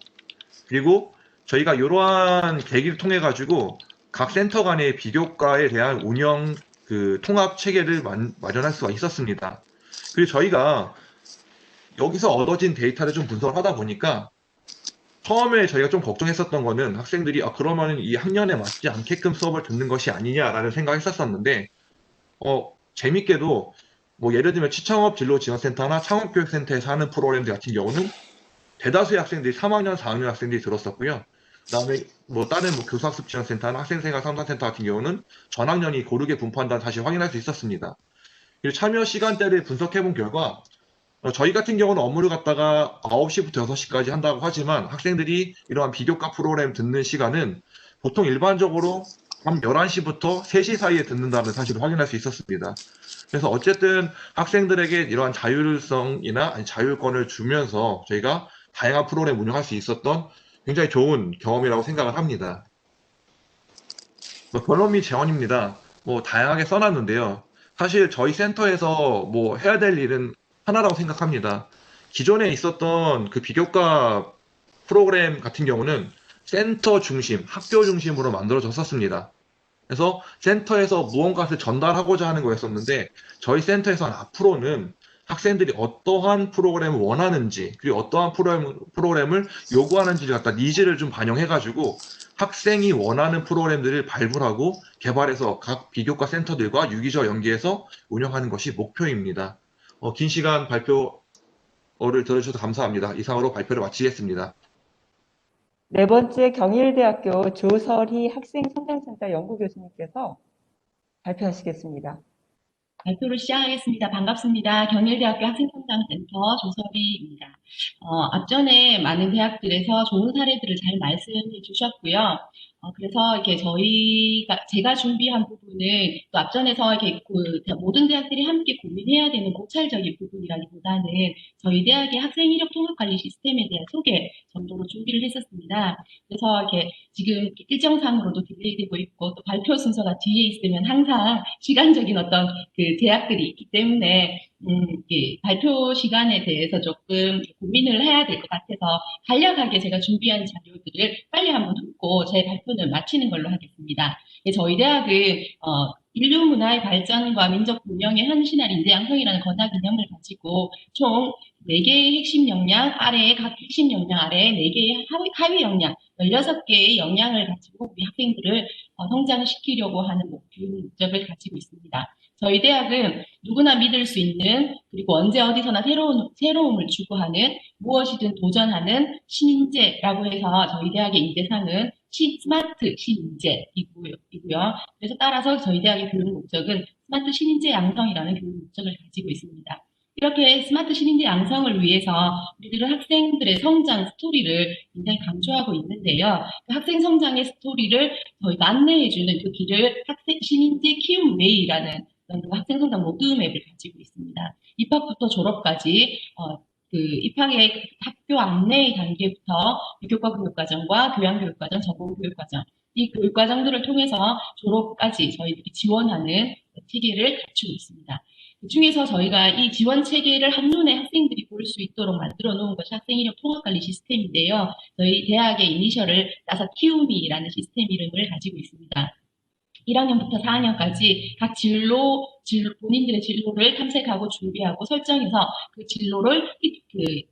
그리고 저희가 이러한 계기를 통해 가지고 각 센터 간의 비교과에 대한 운영 통합 체계를 마련할 수가 있었습니다. 그리고 저희가 여기서 얻어진 데이터를 좀 분석을 하다 보니까 처음에 저희가 좀 걱정했었던 거는 학생들이 그러면 이 학년에 맞지 않게끔 수업을 듣는 것이 아니냐라는 생각을 했었는데, 재밌게도 뭐 예를 들면 취창업 진로지원센터나 창업교육센터에서 하는 프로그램들 같은 경우는 대다수의 학생들이 3학년, 4학년 학생들이 들었었고요. 그다음에 뭐 다른 교사학습지원센터나 학생생활 상담센터 같은 경우는 전학년이 고르게 분포한다는 사실 확인할 수 있었습니다. 그리고 참여 시간대를 분석해 본 결과 저희 같은 경우는 업무를 갖다가 9시부터 6시까지 한다고 하지만 학생들이 이러한 비교과 프로그램 듣는 시간은 보통 일반적으로 밤 11시부터 3시 사이에 듣는다는 사실을 확인할 수 있었습니다. 그래서 어쨌든 학생들에게 이러한 자율성이나 아니 자율권을 주면서 저희가 다양한 프로그램 운영할 수 있었던 굉장히 좋은 경험이라고 생각을 합니다. 결론 및 제언입니다. 다양하게 써놨는데요. 사실 저희 센터에서 해야 될 일은 하나라고 생각합니다. 기존에 있었던 그 비교과 프로그램 같은 경우는 센터 중심, 학교 중심으로 만들어졌었습니다. 그래서 센터에서 무언가를 전달하고자 하는 거였었는데 저희 센터에서는 앞으로는 학생들이 어떠한 프로그램을 원하는지 그리고 어떠한 프로그램을 요구하는지를 갖다 니즈를 좀 반영해가지고 학생이 원하는 프로그램들을 발굴하고 개발해서 각 비교과 센터들과 유기적 연계해서 운영하는 것이 목표입니다. 긴 시간 발표를 들어주셔서 감사합니다. 이상으로 발표를 마치겠습니다. 네 번째 경일대학교 조설희 학생성장센터 연구교수님께서 발표하시겠습니다. 발표를 시작하겠습니다. 반갑습니다. 경일대학교 학생성장센터 조설희입니다. 앞전에 많은 대학들에서 좋은 사례들을 잘 말씀해 주셨고요. 그래서 이렇게 제가 준비한 부분은 또 앞전에서 이렇게 모든 대학들이 함께 고민해야 되는 고찰적인 부분이라기보다는 저희 대학의 학생 이력 통합 관리 시스템에 대한 소개 정도로 준비를 했었습니다. 그래서 이렇게 지금 일정상으로도 딜레이되고 있고 또 발표 순서가 뒤에 있으면 항상 시간적인 어떤 그 제약들이 있기 때문에 발표 시간에 대해서 조금 고민을 해야 될 것 같아서 간략하게 제가 준비한 자료들을 빨리 한번 듣고 제 발표는 마치는 걸로 하겠습니다. 저희 대학은 인류 문화의 발전과 민족 분명의 헌신할 인재 양성이라는 권학 이념을 가지고 총 4개의 핵심 역량 아래에 각 핵심 역량 아래에 4개의 하위 역량 16개의 역량을 가지고 우리 학생들을 성장시키려고 하는 목적을 가지고 있습니다. 저희 대학은 누구나 믿을 수 있는 그리고 언제 어디서나 새로움을 추구하는 무엇이든 도전하는 신인재라고 해서 저희 대학의 인재상은 스마트 신인재이고요. 그래서 따라서 저희 대학의 교육 목적은 스마트 신인재 양성이라는 교육 목적을 가지고 있습니다. 이렇게 스마트 신인재 양성을 위해서 우리들은 학생들의 성장 스토리를 굉장히 강조하고 있는데요. 그 학생 성장의 스토리를 저희가 안내해주는 그 길을 학생 신인재 키움 웨이라는 학생 성장 로드맵을 가지고 있습니다. 입학부터 졸업까지 입학의 학교 안내 단계부터 비교과 교육과정과 교양교육과정, 전공교육과정 이 교육과정들을 통해서 졸업까지 저희들이 지원하는 체계를 갖추고 있습니다. 그 중에서 저희가 이 지원 체계를 한눈에 학생들이 볼 수 있도록 만들어 놓은 것이 학생 이력 통합관리 시스템인데요. 저희 대학의 이니셜을 따서 키우미라는 시스템 이름을 가지고 있습니다. 1학년부터 4학년까지 각 본인들의 진로를 탐색하고 준비하고 설정해서 그 진로를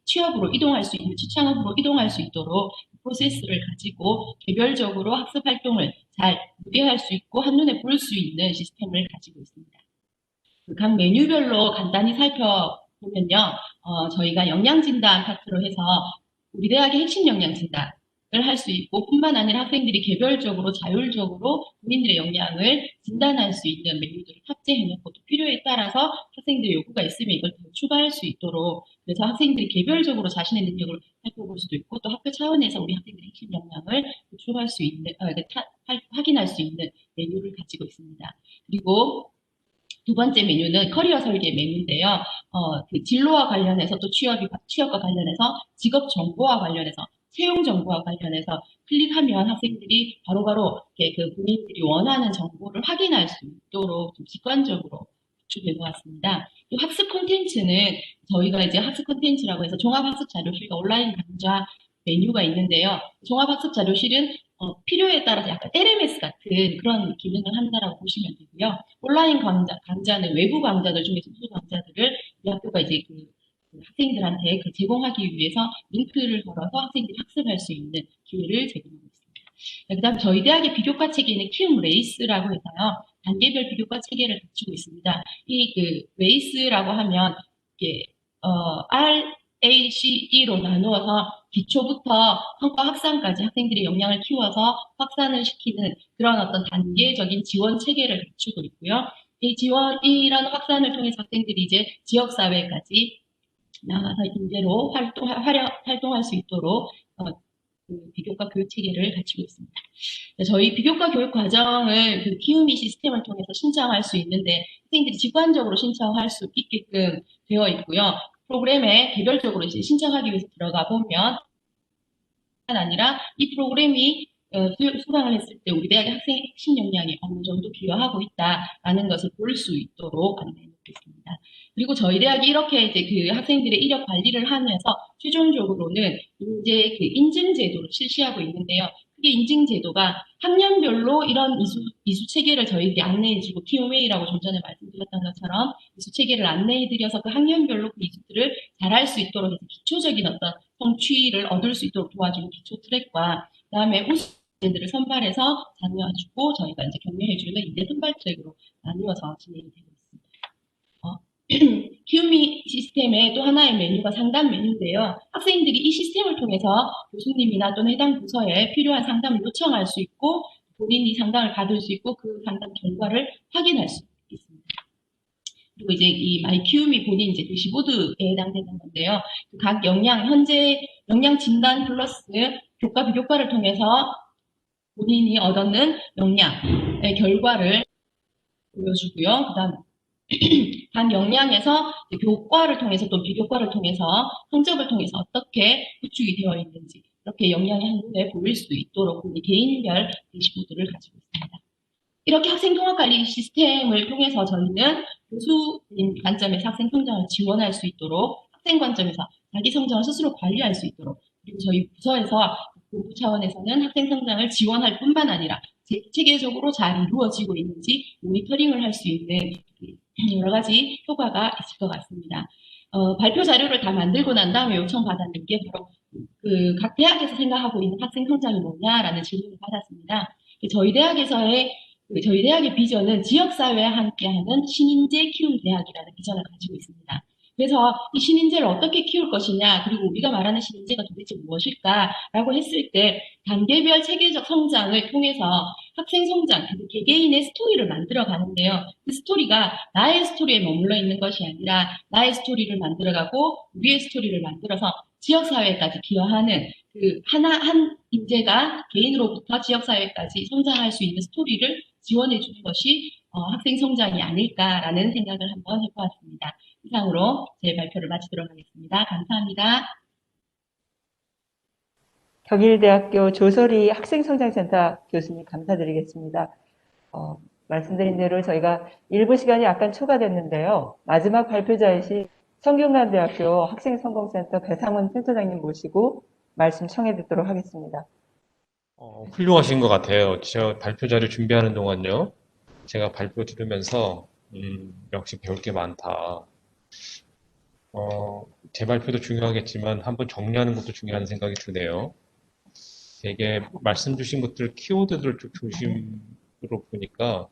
취업으로 이동할 수 있는, 취창업으로 이동할 수 있도록 프로세스를 가지고 개별적으로 학습 활동을 잘 무대할 수 있고 한눈에 볼 수 있는 시스템을 가지고 있습니다. 각 메뉴별로 간단히 살펴보면요. 저희가 역량진단 파트로 해서 우리 대학의 핵심 역량진단 할 수 있고 뿐만 아니라 학생들이 개별적으로 자율적으로 본인들의 역량을 진단할 수 있는 메뉴들을 탑재해 놓고 또 필요에 따라서 학생들의 요구가 있으면 이걸 더 추가할 수 있도록 그래서 학생들이 개별적으로 자신의 능력을 살펴볼 수도 있고 또 학교 차원에서 우리 학생들의 핵심 역량을 추가할 수 있는 확인할 수 있는 메뉴를 가지고 있습니다. 그리고 두 번째 메뉴는 커리어 설계 메뉴인데요. 그 진로와 관련해서 또 취업과 관련해서 직업 정보와 관련해서 채용 정보와 관련해서 클릭하면 학생들이 바로바로 그 본인들이 원하는 정보를 확인할 수 있도록 좀 직관적으로 구축해 보았습니다. 또 학습 콘텐츠는 저희가 이제 학습 콘텐츠라고 해서 종합학습 자료실과 온라인 강좌 메뉴가 있는데요. 종합학습 자료실은 필요에 따라서 약간 LMS 같은 그런 기능을 한다라고 보시면 되고요. 온라인 강좌는 외부 강좌들 중에 소수 강좌들을 우리 학교가 이제 학생들한테 제공하기 위해서 링크를 걸어서 학생들이 학습할 수 있는 기회를 제공하고 있습니다. 그 다음에 저희 대학의 비교과 체계는 키움 레이스라고 해서요. 단계별 비교과 체계를 갖추고 있습니다. 이 레이스라고 하면 RACE로 나누어서 기초부터 성과 확산까지 학생들의 역량을 키워서 확산을 시키는 그런 어떤 단계적인 지원 체계를 갖추고 있고요. 이런 확산을 통해서 학생들이 이제 지역사회까지 나가서 인재로 활동할 수 있도록 그 비교과 교육 체계를 갖추고 있습니다. 저희 비교과 교육 과정을 그 키움이 시스템을 통해서 신청할 수 있는데 학생들이 직관적으로 신청할 수 있게끔 되어 있고요. 프로그램에 개별적으로 이제 신청하기 위해서 들어가 보면 아니라 이 프로그램이 수강을 했을 때 우리 대학의 학생 핵심 역량이 어느 정도 기여하고 있다라는 것을 볼 수 있도록 안내해 놓겠습니다. 그리고 저희 대학이 이렇게 이제 그 학생들의 이력 관리를 하면서 최종적으로는 이제 그 인증 제도를 실시하고 있는데요. 그게 인증 제도가 학년별로 이런 이수 체계를 저희에게 안내해주고 Q&A라고 좀 전에 말씀드렸던 것처럼 이수 체계를 안내해드려서 그 학년별로 그 이수들을 잘할 수 있도록 해서 기초적인 어떤 성취를 얻을 수 있도록 도와주는 기초 트랙과 그다음에 우수생들을 선발해서 장려해주고 저희가 이제 격려해주는 인재 선발책으로 나누어서 진행이 되고 있습니다. 키움이 시스템의 또 하나의 메뉴가 상담 메뉴인데요. 학생들이 이 시스템을 통해서 교수님이나 또는 해당 부서에 필요한 상담을 요청할 수 있고 본인이 상담을 받을 수 있고 그 상담 결과를 확인할 수 있습니다. 그리고 이제 이 마이 키움이 본인 이제 대시보드에 해당되는 건데요. 각 현재 역량 진단 플러스 교과 비교과를 통해서 본인이 얻는 역량의 결과를 보여주고요. 그다음 단 역량에서 교과를 통해서 또 비교과를 통해서 성적을 통해서 어떻게 구축이 되어 있는지 이렇게 역량이 한눈에 보일 수 있도록 개인별 대시보드를 가지고 있습니다. 이렇게 학생 통합관리 시스템을 통해서 저희는 교수님 관점에서 학생 성장을 지원할 수 있도록 학생 관점에서 자기 성장을 스스로 관리할 수 있도록 그리고 저희 부서에서 교부 차원에서는 학생 성장을 지원할 뿐만 아니라 체계적으로 잘 이루어지고 있는지 모니터링을 할 수 있는 여러 가지 효과가 있을 것 같습니다. 발표 자료를 다 만들고 난 다음에 요청받았는 게 바로 그 각 대학에서 생각하고 있는 학생 성장이 뭐냐라는 질문을 받았습니다. 저희 대학의 비전은 지역사회와 함께하는 신인재 키움 대학이라는 비전을 가지고 있습니다. 그래서 이 신인재를 어떻게 키울 것이냐, 그리고 우리가 말하는 신인재가 도대체 무엇일까라고 했을 때 단계별 체계적 성장을 통해서 학생 성장, 개개인의 스토리를 만들어 가는데요. 그 스토리가 나의 스토리에 머물러 있는 것이 아니라 나의 스토리를 만들어가고 우리의 스토리를 만들어서 지역사회까지 기여하는 그 한 인재가 개인으로부터 지역사회까지 성장할 수 있는 스토리를 지원해 주는 것이 학생 성장이 아닐까라는 생각을 한번 해보았습니다. 이상으로 제 발표를 마치도록 하겠습니다. 감사합니다. 경일대학교 조설희 학생성장센터 교수님 감사드리겠습니다. 말씀드린 대로 저희가 일부 시간이 약간 초과됐는데요. 마지막 발표자이신 성균관대학교 학생성공센터 배상훈 센터장님 모시고 말씀 청해 듣도록 하겠습니다. 훌륭하신 것 같아요. 저 발표 자료 준비하는 동안요. 제가 발표 들으면서 역시 배울 게 많다. 제 발표도 중요하겠지만 한번 정리하는 것도 중요한 생각이 드네요. 되게 말씀 주신 것들 키워드들을 좀 중심으로 보니까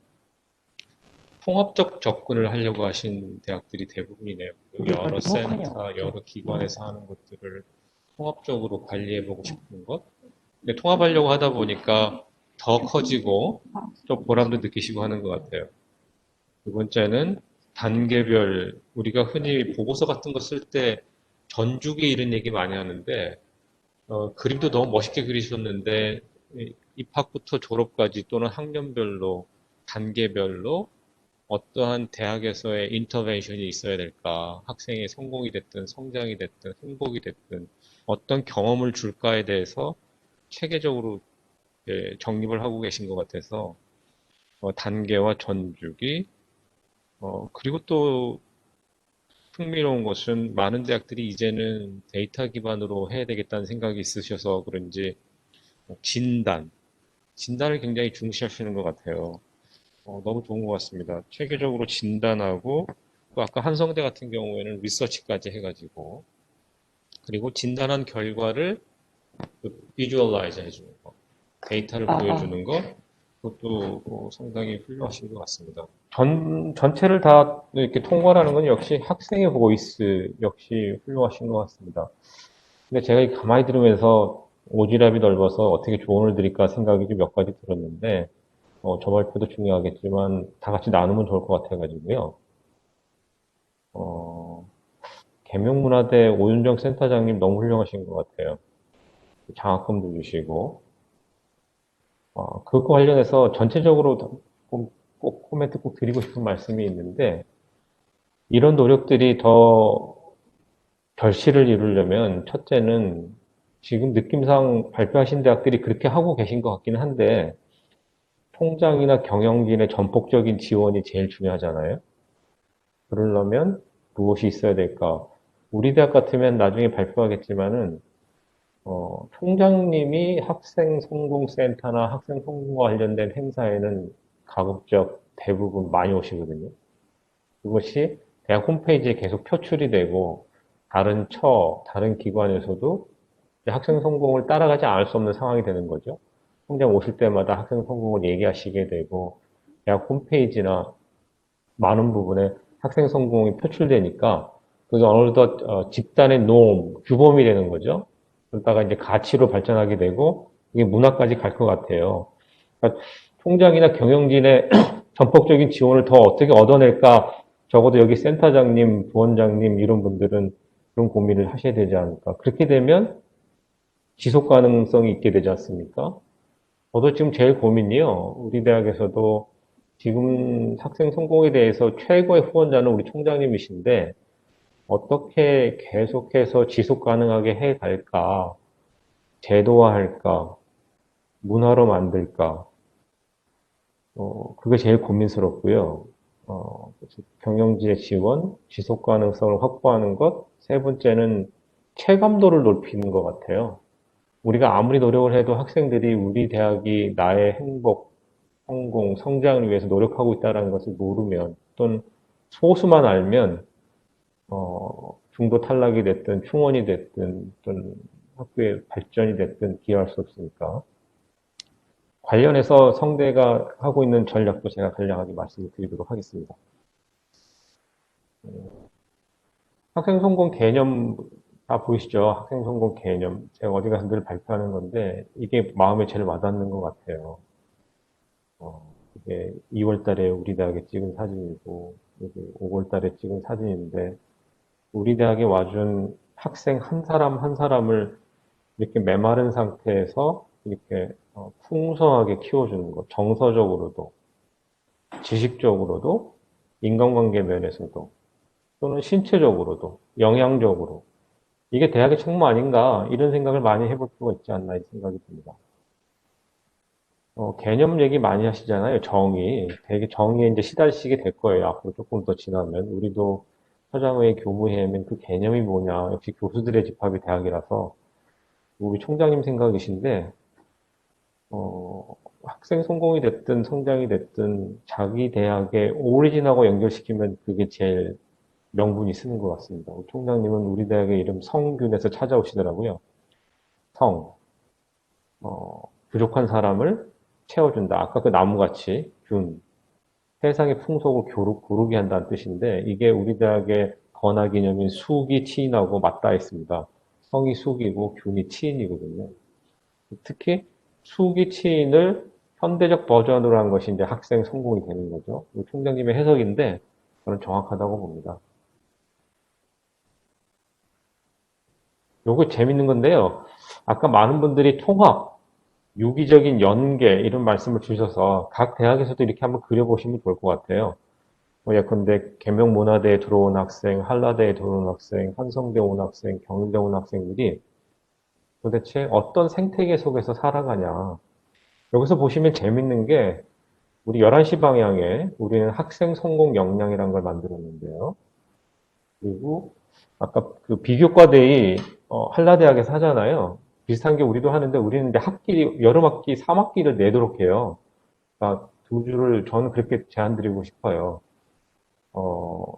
통합적 접근을 하려고 하신 대학들이 대부분이네요. 여러 센터, 여러 기관에서 하는 것들을 통합적으로 관리해보고 싶은 것. 근데 통합하려고 하다 보니까 더 커지고 좀 보람도 느끼시고 하는 것 같아요. 두 번째는 단계별, 우리가 흔히 보고서 같은 거 쓸 때 전주기 이런 얘기 많이 하는데 그림도 너무 멋있게 그리셨는데 입학부터 졸업까지 또는 학년별로 단계별로 어떠한 대학에서의 인터벤션이 있어야 될까? 학생의 성공이 됐든 성장이 됐든 행복이 됐든 어떤 경험을 줄까에 대해서 체계적으로 정립을 하고 계신 것 같아서 단계와 전주기 그리고 또 흥미로운 것은 많은 대학들이 이제는 데이터 기반으로 해야 되겠다는 생각이 있으셔서 그런지 진단을 굉장히 중시하시는 것 같아요. 너무 좋은 것 같습니다. 체계적으로 진단하고 또 아까 한성대 같은 경우에는 리서치까지 해가지고 그리고 진단한 결과를 비주얼라이즈 해주는 거, 데이터를 보여주는 거 그것도 상당히 훌륭하신 것 같습니다. 전체를 다 이렇게 통과하는 건 역시 학생의 보이스 역시 훌륭하신 것 같습니다. 근데 제가 가만히 들으면서 오지랖이 넓어서 어떻게 조언을 드릴까 생각이 좀 몇 가지 들었는데 저 발표도 중요하겠지만 다 같이 나누면 좋을 것 같아가지고요. 계명문화대 오윤정 센터장님 너무 훌륭하신 것 같아요. 장학금도 주시고, 그것과 관련해서 전체적으로 꼭 코멘트 꼭 드리고 싶은 말씀이 있는데, 이런 노력들이 더 결실을 이루려면, 첫째는 지금 느낌상 발표하신 대학들이 그렇게 하고 계신 것 같기는 한데, 통장이나 경영진의 전폭적인 지원이 제일 중요하잖아요. 그러려면 무엇이 있어야 될까? 우리 대학 같으면 나중에 발표하겠지만은, 총장님이 학생성공센터나 학생성공과 관련된 행사에는 가급적 대부분 많이 오시거든요. 그것이 대학 홈페이지에 계속 표출이 되고, 다른 기관에서도 학생 성공을 따라가지 않을 수 없는 상황이 되는 거죠. 총장 오실 때마다 학생 성공을 얘기하시게 되고, 대학 홈페이지나 많은 부분에 학생 성공이 표출되니까, 그게 어느덧 집단의 규범이 되는 거죠. 그러다가 이제 가치로 발전하게 되고, 이게 문화까지 갈 것 같아요. 그러니까 총장이나 경영진의 전폭적인 지원을 더 어떻게 얻어낼까, 적어도 여기 센터장님, 부원장님, 이런 분들은 그런 고민을 하셔야 되지 않을까. 그렇게 되면 지속 가능성이 있게 되지 않습니까? 저도 지금 제일 고민이요. 우리 대학에서도 지금 학생 성공에 대해서 최고의 후원자는 우리 총장님이신데, 어떻게 계속해서 지속 가능하게 해 갈까? 제도화할까? 문화로 만들까? 그게 제일 고민스럽고요. 그래서 경영지의 지원, 지속 가능성을 확보하는 것, 세 번째는 체감도를 높이는 것 같아요. 우리가 아무리 노력을 해도 학생들이 우리 대학이 나의 행복, 성공, 성장을 위해서 노력하고 있다는 것을 모르면, 또는 소수만 알면, 중도 탈락이 됐든, 충원이 됐든, 또는 학교의 발전이 됐든 기여할 수 없으니까. 관련해서 성대가 하고 있는 전략도 제가 간략하게 말씀을 드리도록 하겠습니다. 학생 성공 개념 다 보이시죠? 학생 성공 개념. 제가 어디 가서 늘 발표하는 건데, 이게 마음에 제일 와닿는 것 같아요. 이게 2월 달에 우리 대학에 찍은 사진이고, 이게 5월 달에 찍은 사진인데, 우리 대학에 와준 학생 한 사람 한 사람을 이렇게 메마른 상태에서 이렇게 풍성하게 키워주는 것. 정서적으로도, 지식적으로도, 인간관계 면에서도, 또는 신체적으로도, 영양적으로. 이게 대학의 책무 아닌가, 이런 생각을 많이 해볼 필요가 있지 않나, 이 생각이 듭니다. 개념 얘기 많이 하시잖아요. 정의. 되게 정의에 이제 시달리시게 될 거예요. 앞으로 조금 더 지나면. 우리도 서장의 교무회면 그 개념이 뭐냐. 역시 교수들의 집합이 대학이라서. 우리 총장님 생각이신데, 학생 성공이 됐든 성장이 됐든 자기 대학의 오리진하고 연결시키면 그게 제일 명분이 쓰는 것 같습니다. 우리 총장님은 우리 대학의 이름 성균에서 찾아오시더라고요. 성. 부족한 사람을 채워준다. 아까 그 나무같이 균. 세상의 풍속을 고르게 한다는 뜻인데 이게 우리 대학의 건화 기념인 수기 치인하고 맞닿아 있습니다. 성이 수기고 균이 치인이거든요. 특히 수기 치인을 현대적 버전으로 한 것이 이제 학생 성공이 되는 거죠. 총장님의 해석인데 저는 정확하다고 봅니다. 요거 재밌는 건데요. 아까 많은 분들이 통합, 유기적인 연계 이런 말씀을 주셔서 각 대학에서도 이렇게 한번 그려보시면 좋을 것 같아요. 예컨대 계명문화대에 들어온 학생, 한라대에 들어온 학생, 한성대 온 학생, 경희대 온 학생들이 도대체 어떤 생태계 속에서 살아가냐. 여기서 보시면 재밌는 게 우리 11시 방향에 우리는 학생 성공 역량이라는 걸 만들었는데요. 그리고 아까 그 비교과대의 한라대학에서 하잖아요. 비슷한 게 우리도 하는데 우리는 이제 여름 학기 3학기를 내도록 해요. 그러니까 두 주를 저는 그렇게 제안드리고 싶어요.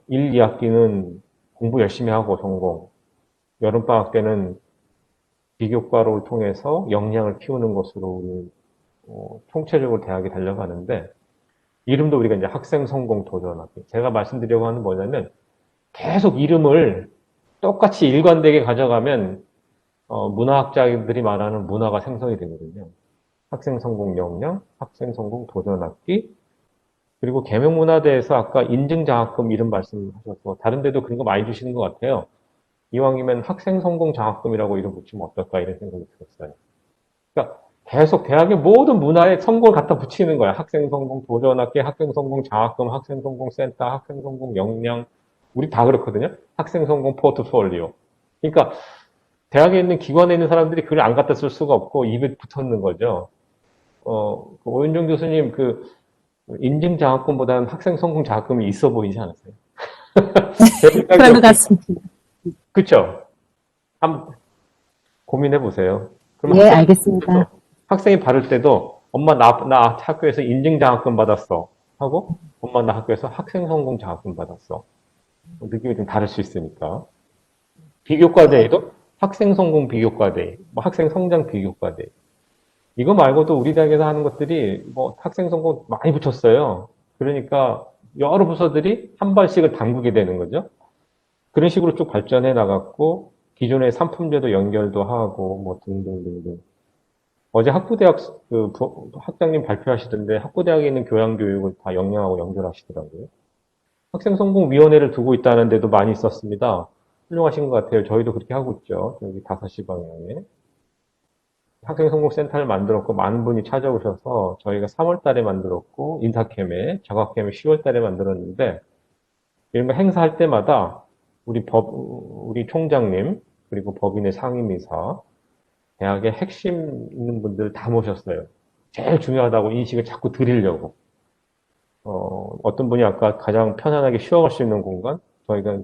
1, 2학기는 공부 열심히 하고 전공. 여름방학 때는 비교과를 통해서 역량을 키우는 것으로 우리 총체적으로 대학에 달려가는데 이름도 우리가 이제 학생 성공 도전학기. 제가 말씀드리려고 하는 뭐냐면 계속 이름을 똑같이 일관되게 가져가면 문화학자들이 말하는 문화가 생성이 되거든요. 학생 성공 역량, 학생 성공 도전학기, 그리고 계명문화대에서 아까 인증장학금 이런 말씀하셔서 다른 데도 그런 거 많이 주시는 것 같아요. 이왕이면 학생 성공 장학금이라고 이름 붙이면 어떨까 이런 생각이 들었어요. 그러니까 계속 대학의 모든 문화에 성공을 갖다 붙이는 거야. 학생 성공 도전학기, 학생 성공 장학금, 학생 성공 센터, 학생 성공 역량. 우리 다 그렇거든요. 학생 성공 포트폴리오. 그러니까 대학에 있는 기관에 있는 사람들이 글을 안 갖다 쓸 수가 없고 입에 붙었는 거죠. 그 오윤정 교수님 그 인증 장학금보다는 학생 성공 장학금이 있어 보이지 않았어요? 별 생각이 그런 것 없- 같습니다. 그쵸? 한번 고민해 보세요. 그럼 예, 알겠습니다. 학생이 받을 때도 엄마 나 학교에서 인증 장학금 받았어 하고 엄마 나 학교에서 학생 성공 장학금 받았어. 느낌이 좀 다를 수 있으니까. 비교과대에도 학생 성공 비교과대, 뭐 학생 성장 비교과대. 이거 말고도 우리 대학에서 하는 것들이 뭐 학생 성공 많이 붙였어요. 그러니까 여러 부서들이 한 발씩을 담그게 되는 거죠. 그런 식으로 쭉 발전해 나갔고 기존의 상품제도 연결도 하고 뭐 등등등등. 어제 학부대학 학장님 발표하시던데 학부대학에 있는 교양교육을 다 역량하고 연결하시더라고요. 학생성공위원회를 두고 있다는 데도 많이 있었습니다. 훌륭하신 것 같아요. 저희도 그렇게 하고 있죠. 여기 5시 방향에. 학생성공센터를 만들었고 많은 분이 찾아오셔서 저희가 3월 달에 만들었고 인사캠에 자각캠에 10월 달에 만들었는데 이런 거 행사할 때마다 우리 총장님 그리고 법인의 상임이사 대학의 핵심 있는 분들 다 모셨어요. 제일 중요하다고 인식을 자꾸 드리려고. 어떤 분이 아까 가장 편안하게 쉬어갈 수 있는 공간? 저희가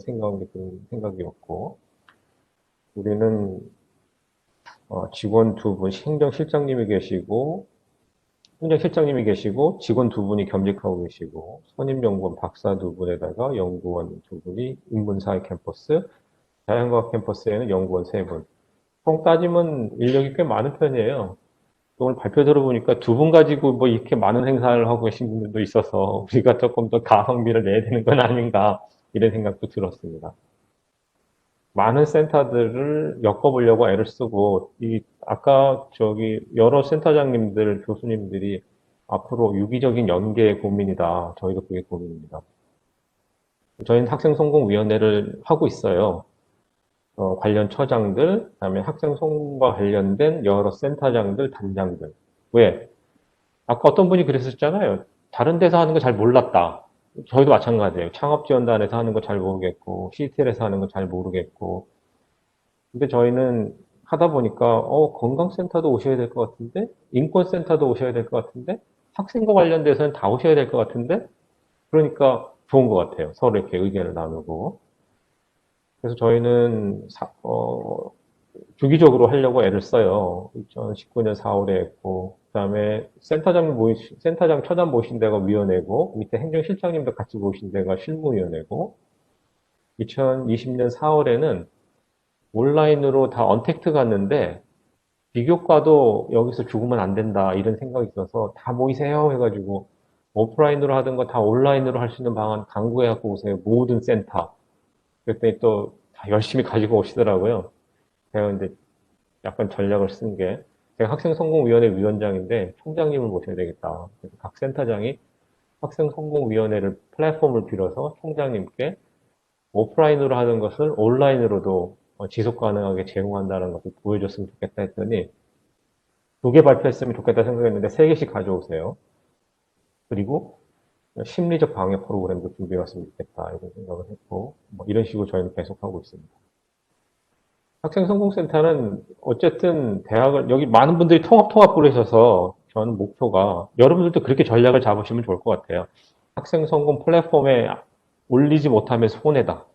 생각이었고, 우리는 직원 2분, 행정실장님이 계시고, 직원 2분이 겸직하고 계시고, 선임연구원 박사 2분에다가 연구원 2분이 인문사회 캠퍼스, 자연과학 캠퍼스에는 연구원 3분. 총 따지면 인력이 꽤 많은 편이에요. 오늘 발표 들어보니까 2분 가지고 뭐 이렇게 많은 행사를 하고 계신 분들도 있어서 우리가 조금 더 가성비를 내야 되는 건 아닌가 이런 생각도 들었습니다. 많은 센터들을 엮어보려고 애를 쓰고 아까 여러 센터장님들, 교수님들이 앞으로 유기적인 연계의 고민이다. 저희도 그게 고민입니다. 저희는 학생성공위원회를 하고 있어요. 관련 처장들, 그다음에 학생 성공과 관련된 여러 센터장들, 단장들. 왜? 아까 어떤 분이 그랬었잖아요. 다른 데서 하는 거 잘 몰랐다. 저희도 마찬가지예요. 창업지원단에서 하는 거 잘 모르겠고, CTL에서 하는 거 잘 모르겠고. 근데 저희는 하다 보니까, 건강센터도 오셔야 될 것 같은데, 인권센터도 오셔야 될 것 같은데, 학생과 관련돼서는 다 오셔야 될 것 같은데, 그러니까 좋은 것 같아요. 서로 이렇게 의견을 나누고. 그래서 저희는 주기적으로 하려고 애를 써요. 2019년 4월에 했고, 그 다음에 센터장 처장 모신 데가 위원회고, 밑에 행정실장님도 같이 모신 데가 실무위원회고, 2020년 4월에는 온라인으로 다 언택트 갔는데, 비교과도 여기서 죽으면 안 된다, 이런 생각이 있어서 다 모이세요 해가지고, 오프라인으로 하던 거 다 온라인으로 할 수 있는 방안 강구해갖고 오세요. 모든 센터. 그랬더니 또 다 열심히 가지고 오시더라고요. 제가 근데 약간 전략을 쓴 게, 제가 학생성공위원회 위원장인데 총장님을 모셔야 되겠다. 그래서 각 센터장이 학생성공위원회를 플랫폼을 빌어서 총장님께 오프라인으로 하는 것을 온라인으로도 지속 가능하게 제공한다는 것을 보여줬으면 좋겠다 했더니 2개 발표했으면 좋겠다 생각했는데 3개씩 가져오세요. 그리고 심리적 방역 프로그램도 준비해왔으면 좋겠다 이런 생각을 했고 뭐 이런 식으로 저희는 계속하고 있습니다. 학생성공센터는 어쨌든 여기 많은 분들이 통합 부르셔서 저는 목표가 여러분들도 그렇게 전략을 잡으시면 좋을 것 같아요. 학생성공 플랫폼에 올리지 못하면 손해다.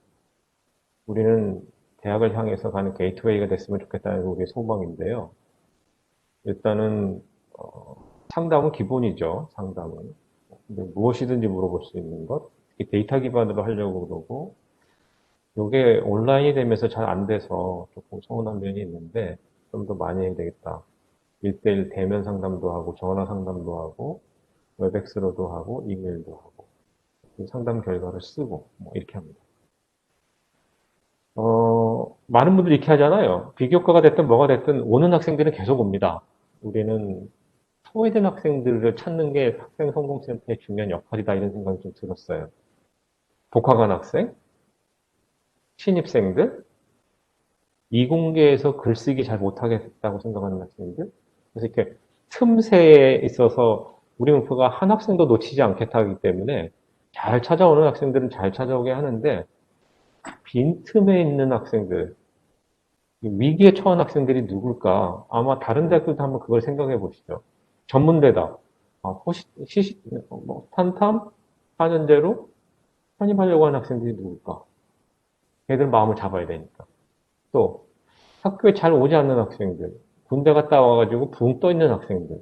우리는 대학을 향해서 가는 게이트웨이가 됐으면 좋겠다는 게 우리의 소망인데요. 일단은 상담은 기본이죠. 상담은. 근데 무엇이든지 물어볼 수 있는 것, 특히 데이터 기반으로 하려고 그러고 이게 온라인이 되면서 잘 안 돼서 조금 서운한 면이 있는데 좀 더 많이 해야 되겠다. 1대1 대면 상담도 하고 전화 상담도 하고 웹엑스로도 하고 이메일도 하고 상담 결과를 쓰고 뭐 이렇게 합니다. 많은 분들이 이렇게 하잖아요. 비교과가 됐든 뭐가 됐든 오는 학생들은 계속 옵니다. 우리는 소외된 학생들을 찾는 게 학생성공센터의 중요한 역할이다 이런 생각이 좀 들었어요. 복학한 학생, 신입생들, 이공계에서 글쓰기 잘 못하겠다고 생각하는 학생들, 그래서 이렇게 틈새에 있어서 우리 목표가 한 학생도 놓치지 않겠다 하기 때문에 잘 찾아오는 학생들은 잘 찾아오게 하는데 빈틈에 있는 학생들, 위기에 처한 학생들이 누굴까? 아마 다른 대학들도 한번 그걸 생각해 보시죠. 전문대다. 탄탐? 4년제로 편입하려고 하는 학생들이 누굴까? 걔들 마음을 잡아야 되니까. 또 학교에 잘 오지 않는 학생들, 군대 갔다 와가지고 붕 떠 있는 학생들,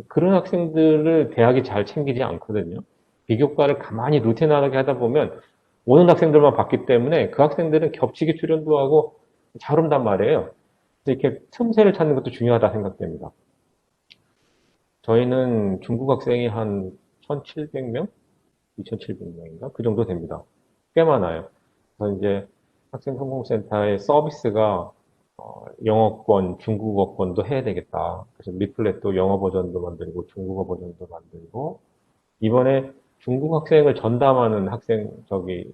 그런 학생들을 대학이 잘 챙기지 않거든요. 비교과를 가만히 루틴하게 하다 보면 오는 학생들만 봤기 때문에 그 학생들은 겹치기 출연도 하고 잘 온단 말이에요. 이렇게 틈새를 찾는 것도 중요하다 생각됩니다. 저희는 중국 학생이 한 1,700명? 2,700명인가? 그 정도 됩니다. 꽤 많아요. 그래서 이제 학생성공센터의 서비스가 영어권, 중국어권도 해야 되겠다. 그래서 리플렛도 영어 버전도 만들고 중국어 버전도 만들고 이번에 중국 학생을 전담하는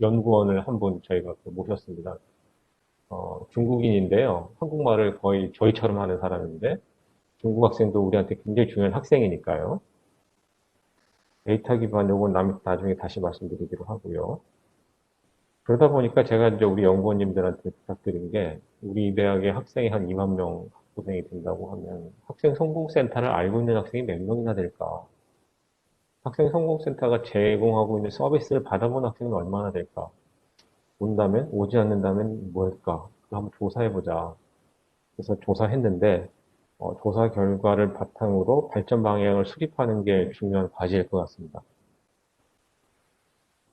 연구원을 한 분 저희가 모셨습니다. 중국인인데요. 한국말을 거의 저희처럼 하는 사람인데 중국 학생도 우리한테 굉장히 중요한 학생이니까요. 데이터 기반 요건 나중에 다시 말씀드리기로 하고요. 그러다 보니까 제가 이제 우리 연구원님들한테 부탁드린 게 우리 대학에 학생이 한 2만 명 학부생이 된다고 하면 학생 성공센터를 알고 있는 학생이 몇 명이나 될까? 학생 성공센터가 제공하고 있는 서비스를 받아본 학생은 얼마나 될까? 온다면, 오지 않는다면 뭘까? 그거 한번 조사해보자. 그래서 조사했는데, 조사 결과를 바탕으로 발전 방향을 수립하는 게 중요한 과제일 것 같습니다.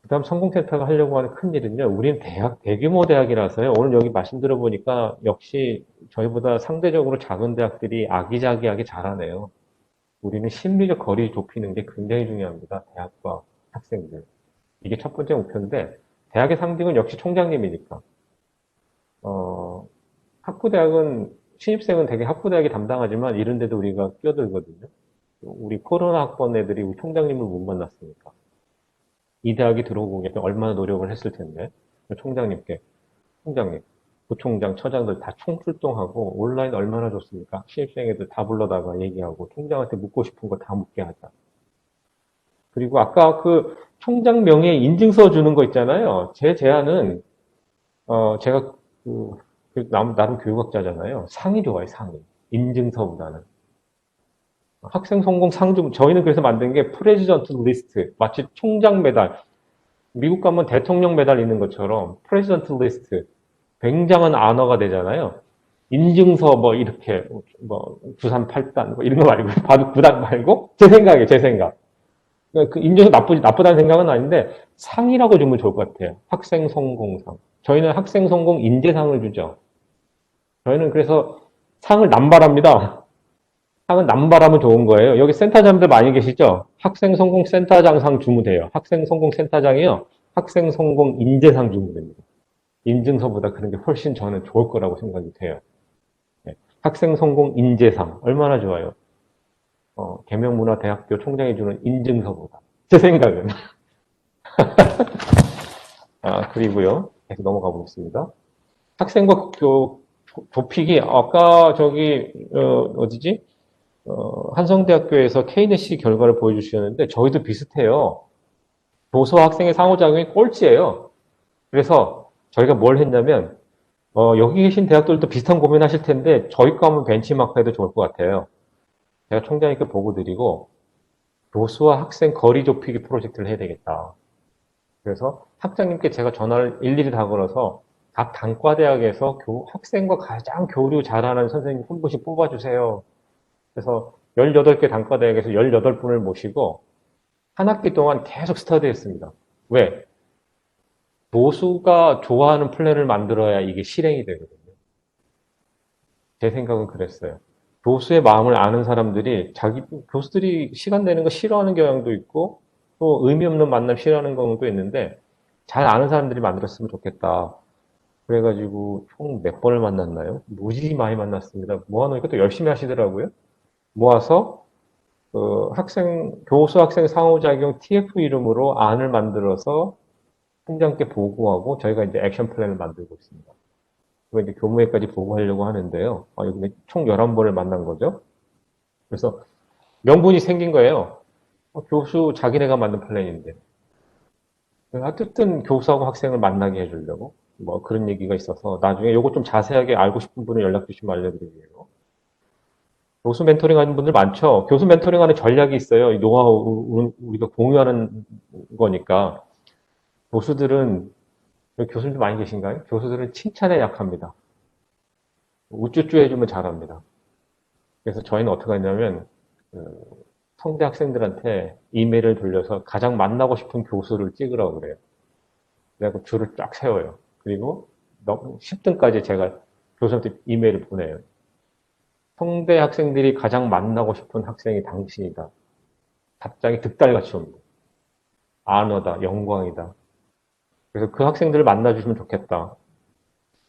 그 다음 성공센터가 하려고 하는 큰 일은요, 우리는 대규모 대학이라서요, 오늘 여기 말씀 들어보니까 역시 저희보다 상대적으로 작은 대학들이 아기자기하게 잘하네요. 우리는 심리적 거리 좁히는 게 굉장히 중요합니다. 대학과 학생들. 이게 첫 번째 목표인데, 대학의 상징은 역시 총장님이니까. 학부대학은, 신입생은 되게 학부대학이 담당하지만 이런 데도 우리가 끼어들거든요. 우리 코로나 학번 애들이 우리 총장님을 못 만났으니까. 이 대학이 들어오고 계면 얼마나 노력을 했을 텐데. 총장님께, 총장님, 부총장, 처장들 다 총출동하고 온라인 얼마나 좋습니까? 신입생 애들 다 불러다가 얘기하고 총장한테 묻고 싶은 거 다 묻게 하자. 그리고 아까 그 총장 명예 인증서 주는 거 있잖아요. 제 제안은 제가 나름 교육학자잖아요. 상이 좋아요, 상이. 인증서보다는. 학생 성공 상중, 저희는 그래서 만든 게 프레지던트 리스트. 마치 총장 메달. 미국 가면 대통령 메달 있는 것처럼 프레지던트 리스트. 굉장한 안어가 되잖아요. 인증서 뭐 이렇게 부산 8단 뭐 이런 거 말고 바로 9단 말고 제 생각이에요. 제 생각. 그 인증서 나쁘다는 생각은 아닌데 상이라고 주면 좋을 것 같아요. 학생 성공상. 저희는 학생 성공 인재상을 주죠. 저희는 그래서 상을 남발합니다. 상은 남발하면 좋은 거예요. 여기 센터장들 많이 계시죠? 학생 성공 센터장상 주면 돼요. 학생 성공 센터장이요. 학생 성공 인재상 주면 됩니다. 인증서보다 그런 게 훨씬 저는 좋을 거라고 생각이 돼요. 네. 학생 성공 인재상 얼마나 좋아요. 계명문화대학교 총장이 주는 인증서보다 제 생각은. 그리고요. 계속 넘어가 보겠습니다. 학생과 좁히기 아까 어디지? 한성대학교에서 K네시 결과를 보여주셨는데 저희도 비슷해요. 교수와 학생의 상호작용이 꼴찌예요. 그래서 저희가 뭘 했냐면 여기 계신 대학들도 비슷한 고민하실 텐데 저희 거 한번 벤치마크해도 좋을 것 같아요. 제가 총장님께 보고 드리고 교수와 학생 거리 좁히기 프로젝트를 해야 되겠다. 그래서 학장님께 제가 전화를 일일이 다 걸어서 각 단과대학에서 학생과 가장 교류 잘하는 선생님 한 분씩 뽑아주세요. 그래서 18개 단과대학에서 18분을 모시고 한 학기 동안 계속 스터디했습니다. 왜? 교수가 좋아하는 플랜을 만들어야 이게 실행이 되거든요. 제 생각은 그랬어요. 교수의 마음을 아는 사람들이 교수들이 시간 내는 거 싫어하는 경향도 있고 또 의미 없는 만남 싫어하는 경우도 있는데 잘 아는 사람들이 만들었으면 좋겠다. 그래가지고 총 몇 번을 만났나요? 무지 많이 만났습니다. 모아놓으니까 또 열심히 하시더라고요. 모아서 교수 학생 상호작용 TF 이름으로 안을 만들어서 총장께 보고하고 저희가 이제 액션 플랜을 만들고 있습니다. 그거 이제 교무회까지 보고하려고 하는데요. 여기 총 11번을 만난 거죠. 그래서 명분이 생긴 거예요. 교수 자기네가 만든 플랜인데. 어쨌든 교수하고 학생을 만나게 해주려고 뭐 그런 얘기가 있어서 나중에 요거 좀 자세하게 알고 싶은 분은 연락 주시면 알려드릴게요. 교수 멘토링 하는 분들 많죠. 교수 멘토링 하는 전략이 있어요. 이 노하우 우리가 공유하는 거니까. 교수들은 여기 교수님들 많이 계신가요? 교수들은 칭찬에 약합니다. 우쭈쭈 해주면 잘합니다. 그래서 저희는 어떻게 하냐면 성대 학생들한테 이메일을 돌려서 가장 만나고 싶은 교수를 찍으라고 그래요. 그래서 줄을 쫙 세워요. 그리고 10등까지 제가 교수한테 이메일을 보내요. 성대 학생들이 가장 만나고 싶은 학생이 당신이다. 답장이 득달같이 옵니다. 안어다, 영광이다. 그래서 그 학생들을 만나주시면 좋겠다.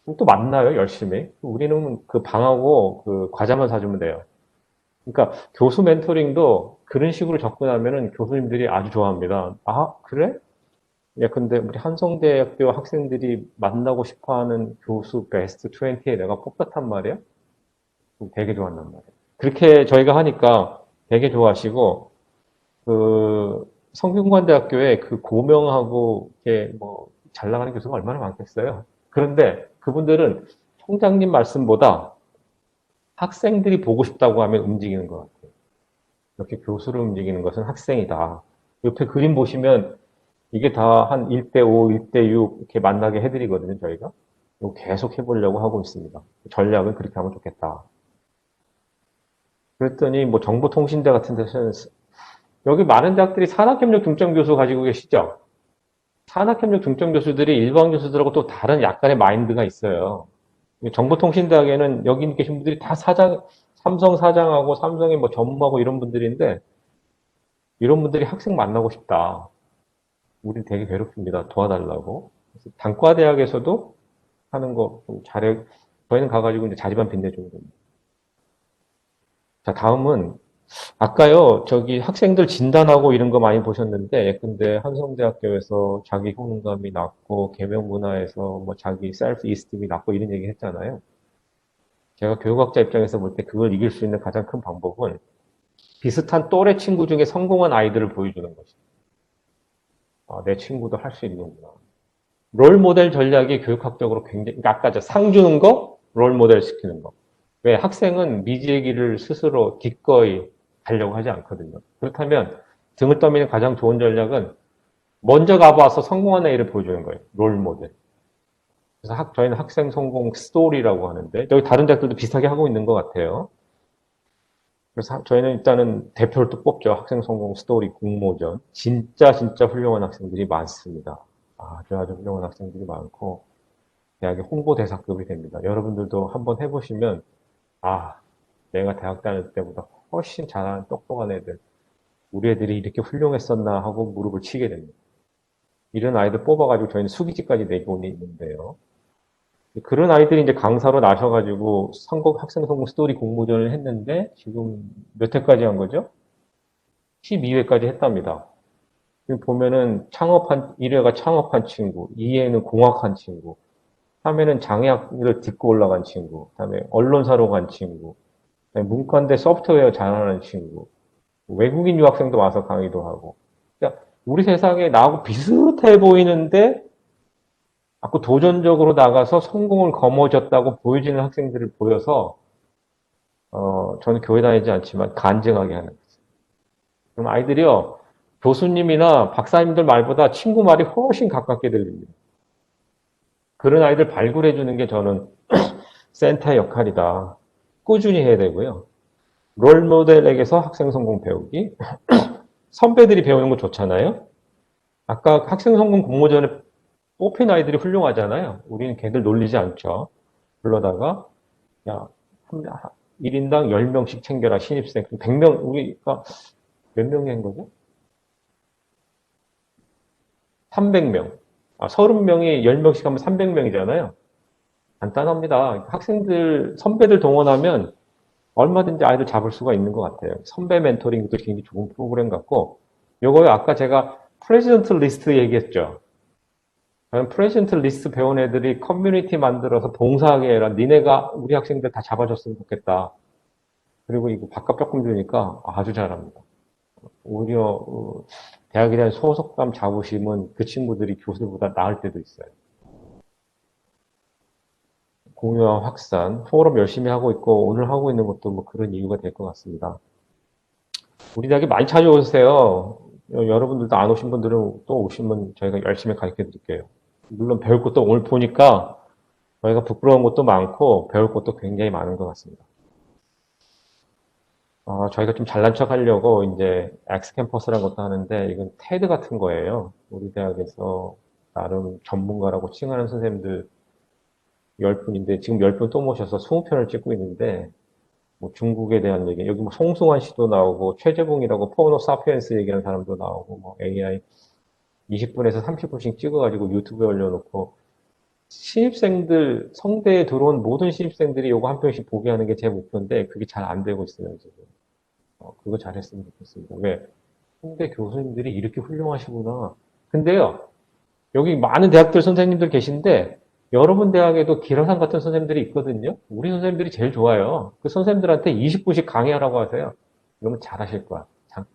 그럼 또 만나요, 열심히. 우리는 그 방하고 그 과자만 사주면 돼요. 그러니까 교수 멘토링도 그런 식으로 접근하면은 교수님들이 아주 좋아합니다. 아, 그래? 야, 근데 우리 한성대학교 학생들이 만나고 싶어 하는 교수 베스트 20에 내가 뽑혔단 말이야? 그럼 되게 좋아한단 말이야. 그렇게 저희가 하니까 되게 좋아하시고, 성균관대학교에 그 고명하고, 이렇게 뭐, 잘 나가는 교수가 얼마나 많겠어요? 그런데 그분들은 총장님 말씀보다 학생들이 보고 싶다고 하면 움직이는 것 같아요. 이렇게 교수를 움직이는 것은 학생이다. 옆에 그림 보시면 이게 다 한 1대5, 1대6 이렇게 만나게 해드리거든요, 저희가. 이거 계속 해보려고 하고 있습니다. 전략은 그렇게 하면 좋겠다. 그랬더니 뭐 정보통신대 같은 데서는 여기 많은 대학들이 산학협력 중점 교수 가지고 계시죠? 산학협력 중점 교수들이 일반 교수들하고 또 다른 약간의 마인드가 있어요. 정보통신대학에는 여기 계신 분들이 다 삼성 사장하고 삼성의 뭐 전무하고 이런 분들인데, 이런 분들이 학생 만나고 싶다. 우리 되게 괴롭습니다. 도와달라고. 단과대학에서도 하는 거 좀 잘해. 저희는 가가지고 이제 자리만 빛내주는 겁니다. 자, 다음은, 아까요, 저기 학생들 진단하고 이런 거 많이 보셨는데, 예컨대 한성대학교에서 자기 효능감이 낮고, 계명문화에서 뭐 자기 셀프 이스팀이 낮고 이런 얘기 했잖아요. 제가 교육학자 입장에서 볼 때 그걸 이길 수 있는 가장 큰 방법은 비슷한 또래 친구 중에 성공한 아이들을 보여주는 것입니다. 아, 내 친구도 할 수 있는구나. 롤 모델 전략이 교육학적으로 굉장히, 그러니까 아까 상 주는 거, 롤 모델 시키는 거. 왜 학생은 미지의 길을 스스로 기꺼이 가려고 하지 않거든요. 그렇다면 등을 떠미는 가장 좋은 전략은 먼저 가봐서 성공한 애를 보여주는 거예요. 롤 모델. 그래서 저희는 학생 성공 스토리라고 하는데, 여기 다른 대학들도 비슷하게 하고 있는 것 같아요. 그래서 저희는 일단은 대표를 또 뽑죠. 학생 성공 스토리 공모전. 진짜 훌륭한 학생들이 많습니다. 아주 훌륭한 학생들이 많고, 대학의 홍보대사급이 됩니다. 여러분들도 한번 해보시면, 아, 내가 대학 다닐 때보다 훨씬 잘하는 똑똑한 애들, 우리 애들이 이렇게 훌륭했었나 하고 무릎을 치게 됩니다. 이런 아이들 뽑아가지고 저희는 수기지까지 내고 있는데요. 그런 아이들이 이제 강사로 나셔가지고 학생 성공 스토리 공모전을 했는데 지금 몇 회까지 한 거죠? 12회까지 했답니다. 지금 보면은 1회가 창업한 친구, 2회는 공학한 친구, 3회는 장애학을 듣고 올라간 친구, 그다음에 언론사로 간 친구, 문과인데 소프트웨어 잘하는 친구, 외국인 유학생도 와서 강의도 하고. 그러니까 우리 세상에 나하고 비슷해 보이는데 자꾸 도전적으로 나가서 성공을 거머쥐었다고 보여지는 학생들을 보여서 저는 교회 다니지 않지만 간증하게 하는 거죠. 그럼 아이들이요, 교수님이나 박사님들 말보다 친구 말이 훨씬 가깝게 들립니다. 그런 아이들 발굴해 주는 게 저는 센터의 역할이다. 꾸준히 해야 되고요. 롤 모델에게서 학생 성공 배우기. 선배들이 배우는 거 좋잖아요. 아까 학생 성공 공모전에 뽑힌 아이들이 훌륭하잖아요. 우리는 걔들 놀리지 않죠. 그러다가 야, 1인당 10명씩 챙겨라, 신입생. 100명, 우리가 몇 명이 한 거죠? 300명. 30명이 10명씩 하면 300명이잖아요. 간단합니다. 학생들, 선배들 동원하면 얼마든지 아이들 잡을 수가 있는 것 같아요. 선배 멘토링도 굉장히 좋은 프로그램 같고, 요거요, 아까 제가 프레지던트 리스트 얘기했죠. 프레젠트 리스트 배운 애들이 커뮤니티 만들어서 봉사하게 해라. 니네가 우리 학생들 다 잡아줬으면 좋겠다. 그리고 이거 밥값 조금 주니까 아주 잘합니다. 오히려 대학에 대한 소속감 자부심은 그 친구들이 교수들보다 나을 때도 있어요. 공유와 확산, 포럼 열심히 하고 있고 오늘 하고 있는 것도 뭐 그런 이유가 될 것 같습니다. 우리 대학에 많이 찾아오세요. 여러분들도 안 오신 분들은 또 오시면 저희가 열심히 가르쳐 드릴게요. 물론 배울 것도 오늘 보니까 저희가 부끄러운 것도 많고 배울 것도 굉장히 많은 것 같습니다. 저희가 좀 잘난 척 하려고 이제 엑스캠퍼스라는 것도 하는데 이건 테드 같은 거예요. 우리 대학에서 나름 전문가라고 칭하는 선생님들 10분인데 지금 10분 또 모셔서 20편을 찍고 있는데 뭐 중국에 대한 얘기, 여기 뭐 송승환 씨도 나오고 최재봉이라고 포노 사피엔스 얘기하는 사람도 나오고 뭐 AI 20분에서 30분씩 찍어가지고 유튜브에 올려놓고 신입생들 성대에 들어온 모든 신입생들이 요거 한 편씩 보게 하는 게 제 목표인데 그게 잘 안 되고 있어요 지금. 그거 잘했으면 좋겠습니다. 왜? 홍대 교수님들이 이렇게 훌륭하시구나. 근데요, 여기 많은 대학들 선생님들 계신데, 여러분 대학에도 기라상 같은 선생님들이 있거든요. 우리 선생님들이 제일 좋아요. 그 선생님들한테 20분씩 강의하라고 하세요. 그러면 잘하실 거야.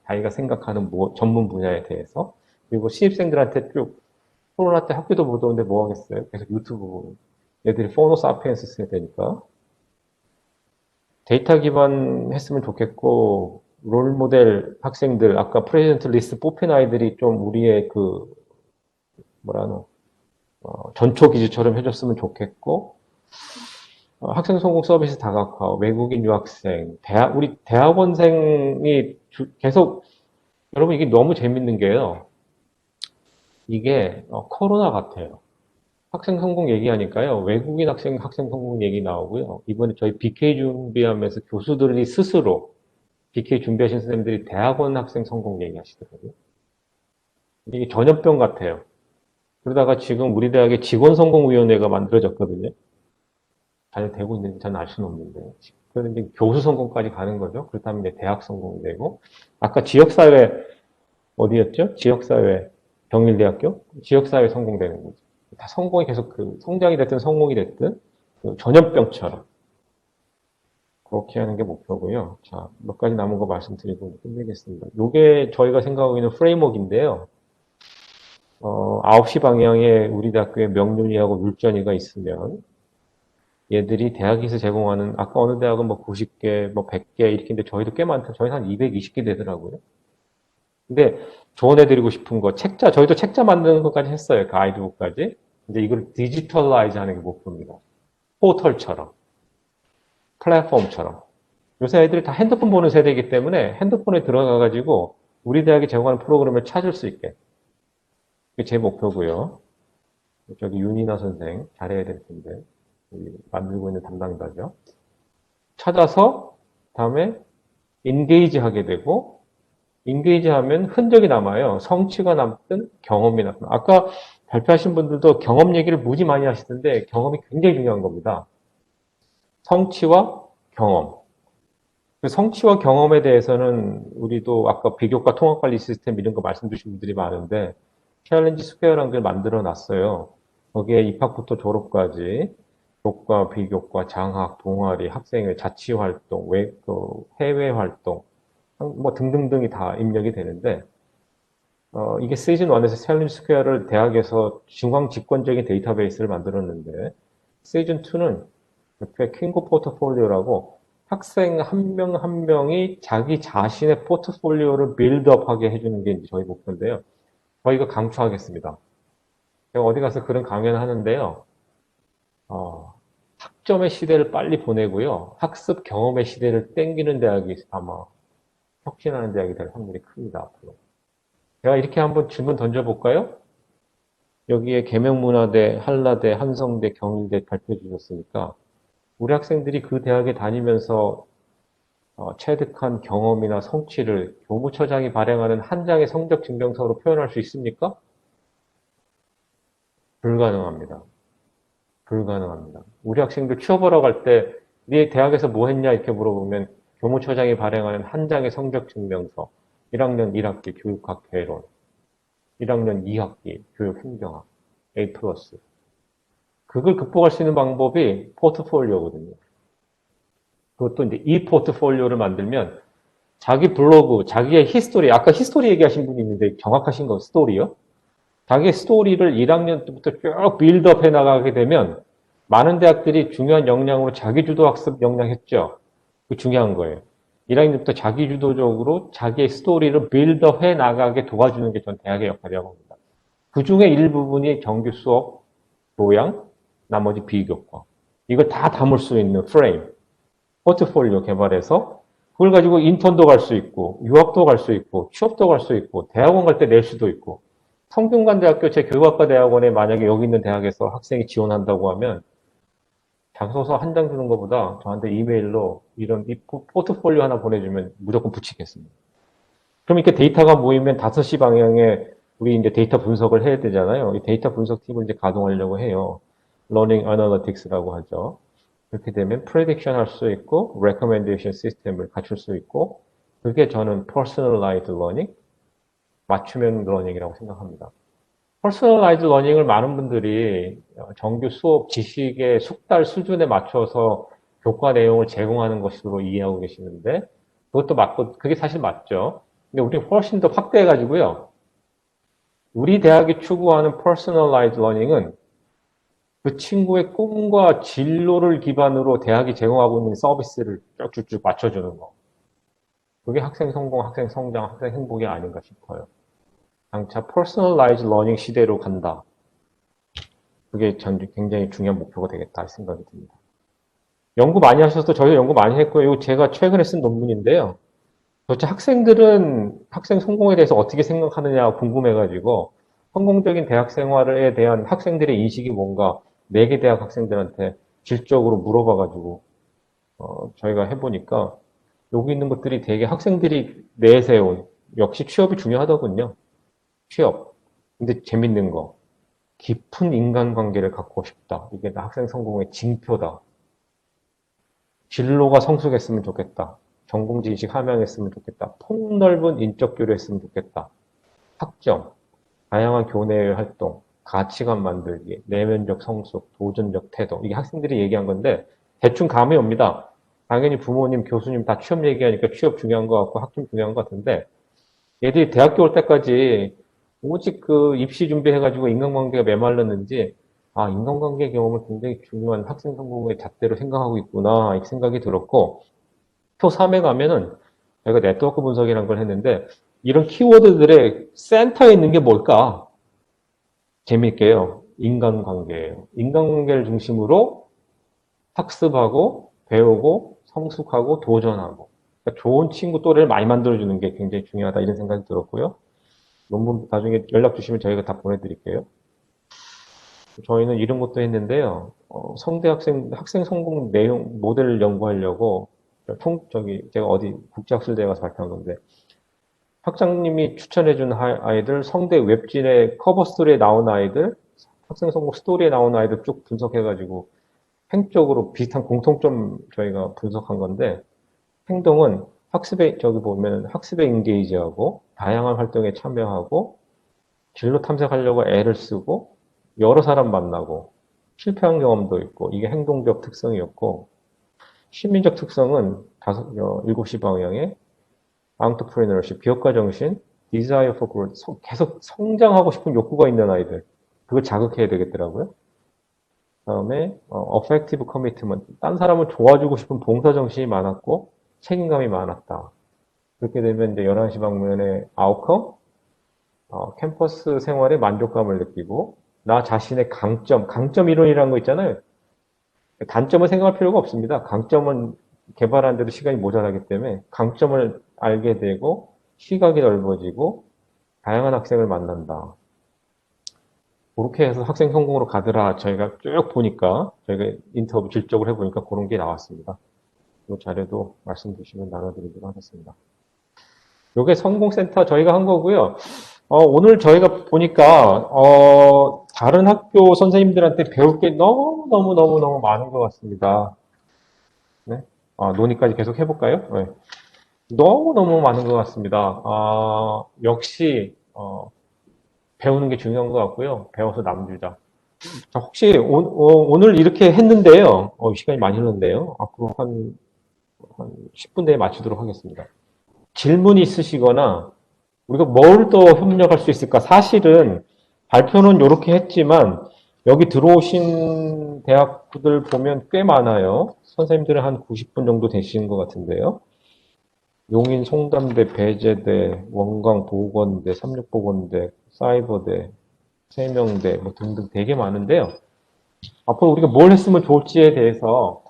자기가 생각하는 전문 분야에 대해서. 그리고 신입생들한테 쭉, 코로나 때 학교도 못 오는데 뭐 하겠어요? 계속 유튜브 보고. 애들이 포노 사피엔스 써야 되니까. 데이터 기반 했으면 좋겠고, 롤 모델 학생들, 아까 프레젠트 리스트 뽑힌 아이들이 좀 우리의 전초 기지처럼 해줬으면 좋겠고, 학생 성공 서비스 다각화, 외국인 유학생, 우리 대학원생이 계속, 여러분 이게 너무 재밌는 게요. 이게 코로나 같아요. 학생 성공 얘기하니까요. 외국인 학생 성공 얘기 나오고요. 이번에 저희 BK 준비하면서 교수들이 스스로 BK 준비하신 선생님들이 대학원 학생 성공 얘기하시더라고요. 이게 전염병 같아요. 그러다가 지금 우리 대학에 직원성공위원회가 만들어졌거든요. 잘 되고 있는지 저는 알 수는 없는데. 그래서 이제 교수 성공까지 가는 거죠. 그렇다면 이제 대학 성공이 되고. 아까 지역사회, 어디였죠? 지역사회, 경일대학교? 지역사회 성공되는 거죠. 다 성공이 계속 성장이 됐든 성공이 됐든 전염병처럼 그렇게 하는 게 목표고요. 자, 몇 가지 남은 거 말씀드리고 끝내겠습니다. 이게 저희가 생각하고 있는 프레임워크인데요. 9시 방향에 우리 대학교에 명륜이하고 율전이가 있으면 얘들이 대학에서 제공하는 아까 어느 대학은 뭐 90개, 뭐 100개 이렇게 인데 저희도 꽤 많다. 저희 한 220개 되더라고요. 근데 조언해드리고 싶은 거 저희도 책자 만드는 것까지 했어요. 가이드북까지. 이제 이걸 디지털라이즈 하는 게 목표입니다. 포털처럼, 플랫폼처럼. 요새 애들이 다 핸드폰 보는 세대이기 때문에 핸드폰에 들어가가지고 우리 대학이 제공하는 프로그램을 찾을 수 있게. 그게 제 목표고요. 저기 윤이나 선생 잘해야 될 텐데. 만들고 있는 담당자죠. 찾아서 다음에 인게이지 하게 되고 인게이지 하면 흔적이 남아요. 성취가 남든 경험이 남든. 아까 발표하신 분들도 경험 얘기를 무지 많이 하시던데 경험이 굉장히 중요한 겁니다. 성취와 경험. 그 성취와 경험에 대해서는 우리도 아까 비교과 통합관리 시스템 이런 거 말씀 주신 분들이 많은데 챌린지 스퀘어라는 걸 만들어 놨어요. 거기에 입학부터 졸업까지 교과, 비교과, 장학, 동아리, 학생의 자치활동, 해외 활동, 뭐 등등등이 다 입력이 되는데, 이게 시즌 1에서 챌린지 스퀘어를 대학에서 중앙 집권적인 데이터베이스를 만들었는데, 시즌 2는 옆에 킹고 포트폴리오라고 학생 한 명 한 명이 자기 자신의 포트폴리오를 빌드업하게 해주는 게 이제 저희 목표인데요. 저희가 강추하겠습니다. 제가 어디 가서 그런 강연을 하는데요. 학점의 시대를 빨리 보내고요. 학습 경험의 시대를 땡기는 대학이 아마 혁신하는 대학이 될 확률이 큽니다, 앞으로. 제가 이렇게 한번 질문 던져볼까요? 여기에 계명문화대, 한라대, 한성대, 경일대 발표해 주셨으니까 우리 학생들이 그 대학에 다니면서 체득한 경험이나 성취를 교무처장이 발행하는 한 장의 성적 증명서로 표현할 수 있습니까? 불가능합니다. 불가능합니다. 우리 학생들 취업하러 갈 때, 네 대학에서 뭐 했냐 이렇게 물어보면 교무처장이 발행하는 한 장의 성적 증명서, 1학년 1학기 교육학 개론, 1학년 2학기 교육행정학, A 플러스. 그걸 극복할 수 있는 방법이 포트폴리오거든요. 그것도 이제 이 포트폴리오를 만들면 자기 블로그, 자기의 히스토리, 아까 히스토리 얘기하신 분이 있는데 정확하신 건 스토리요? 자기 스토리를 1학년 때부터 쭉 빌드업 해 나가게 되면 많은 대학들이 중요한 역량으로 자기주도 학습 역량 했죠. 그 중요한 거예요. 1학년 때부터 자기주도적으로 자기의 스토리를 빌드업 해 나가게 도와주는 게 전 대학의 역할이라고 봅니다. 그 중에 일부분이 정규 수업, 교양, 나머지 비교과. 이걸 다 담을 수 있는 프레임, 포트폴리오 개발해서 그걸 가지고 인턴도 갈 수 있고, 유학도 갈 수 있고, 취업도 갈 수 있고, 대학원 갈 때 낼 수도 있고, 성균관대학교 제 교육학과 대학원에 만약에 여기 있는 대학에서 학생이 지원한다고 하면 자소서 한 장 주는 것보다 저한테 이메일로 이런 포트폴리오 하나 보내주면 무조건 붙이겠습니다. 그럼 이렇게 데이터가 모이면 5시 방향에 우리 이제 데이터 분석을 해야 되잖아요. 이 데이터 분석팀을 이제 가동하려고 해요. Learning Analytics라고 하죠. 그렇게 되면 프레딕션 할 수 있고, recommendation 시스템을 갖출 수 있고, 그게 저는 personalized learning, 맞춤형 러닝이라고 생각합니다. 퍼스널라이즈 러닝을 많은 분들이 정규 수업 지식의 숙달 수준에 맞춰서 교과 내용을 제공하는 것으로 이해하고 계시는데 그것도 맞고 그게 사실 맞죠. 근데 우리 훨씬 더 확대해가지고요. 우리 대학이 추구하는 퍼스널라이즈 러닝은 그 친구의 꿈과 진로를 기반으로 대학이 제공하고 있는 서비스를 쭉쭉쭉 맞춰주는 거. 그게 학생 성공, 학생 성장, 학생 행복이 아닌가 싶어요. 장차 퍼스널라이즈 러닝 시대로 간다. 그게 전 굉장히 중요한 목표가 되겠다 생각이 듭니다. 연구 많이 하셔서 저희도 연구 많이 했고요. 이거 제가 최근에 쓴 논문인데요. 도대체 학생들은 학생 성공에 대해서 어떻게 생각하느냐 궁금해가지고 성공적인 대학 생활에 대한 학생들의 인식이 뭔가 4개 대학 학생들한테 질적으로 물어봐가지고 저희가 해보니까 여기 있는 것들이 되게 학생들이 내세운 역시 취업이 중요하더군요. 취업. 근데 재밌는 거. 깊은 인간관계를 갖고 싶다. 이게 학생 성공의 징표다. 진로가 성숙했으면 좋겠다. 전공지식 함양했으면 좋겠다. 폭넓은 인적 교류했으면 좋겠다. 학점, 다양한 교내 활동, 가치관 만들기, 내면적 성숙, 도전적 태도. 이게 학생들이 얘기한 건데 대충 감이 옵니다. 당연히 부모님, 교수님 다 취업 얘기하니까 취업 중요한 것 같고 학점 중요한 것 같은데 얘들이 대학교 올 때까지 오직 그 입시 준비해가지고 인간관계가 메말랐는지, 아, 인간관계 경험을 굉장히 중요한 학생 성공의 잣대로 생각하고 있구나, 이 생각이 들었고, 표 3에 가면은 저희가 네트워크 분석이라는 걸 했는데, 이런 키워드들의 센터에 있는 게 뭘까? 재미있게요. 인간관계예요. 인간관계를 중심으로 학습하고, 배우고, 성숙하고, 도전하고. 그러니까 좋은 친구 또래를 많이 만들어주는 게 굉장히 중요하다, 이런 생각이 들었고요. 논문 나중에 연락 주시면 저희가 다 보내드릴게요. 저희는 이런 것도 했는데요. 성대 학생 성공 내용 모델을 연구하려고 제가 어디 국제학술대에 가서 발표한 건데 학장님이 추천해준 아이들 성대 웹진의 커버 스토리에 나온 아이들 학생 성공 스토리에 나온 아이들 쭉 분석해가지고 행적으로 비슷한 공통점 저희가 분석한 건데 행동은 저기 보면 학습에 인게이지하고 다양한 활동에 참여하고 진로 탐색하려고 애를 쓰고 여러 사람 만나고 실패한 경험도 있고 이게 행동적 특성이었고 시민적 특성은 7시 방향에 entrepreneurship, 기업가 정신, desire for growth, 계속 성장하고 싶은 욕구가 있는 아이들 그걸 자극해야 되겠더라고요. 다음에 affective commitment, 딴 사람을 도와주고 싶은 봉사 정신이 많았고 책임감이 많았다. 그렇게 되면 이제 11시 방면에 아웃컴, 캠퍼스 생활에 만족감을 느끼고 나 자신의 강점 이론이라는 거 있잖아요. 단점을 생각할 필요가 없습니다. 강점은 개발하는데도 시간이 모자라기 때문에 강점을 알게 되고 시각이 넓어지고 다양한 학생을 만난다. 그렇게 해서 학생 성공으로 가더라. 저희가 쭉 보니까 저희가 인터뷰 질적으로 해보니까 그런 게 나왔습니다. 이 자료도 말씀 주시면 나눠드리도록 하겠습니다. 요게 성공센터 저희가 한 거고요. 오늘 저희가 보니까 다른 학교 선생님들한테 배울 게 너무 많은 것 같습니다. 네? 논의까지 계속 해볼까요? 네. 너무 많은 것 같습니다. 역시 배우는 게 중요한 것 같고요. 배워서 남주자. 자, 혹시 오늘 이렇게 했는데요. 시간이 많이 흘렀는데요. 앞으로 한 10분 내에 마치도록 하겠습니다. 질문이 있으시거나 우리가 뭘 더 협력할 수 있을까? 사실은 발표는 이렇게 했지만 여기 들어오신 대학들 보면 꽤 많아요. 선생님들은 한 90분 정도 되시는 것 같은데요. 용인 송담대, 배재대, 원광 보건대, 삼육보건대, 사이버대, 세명대 뭐 등등 되게 많은데요. 앞으로 우리가 뭘 했으면 좋을지에 대해서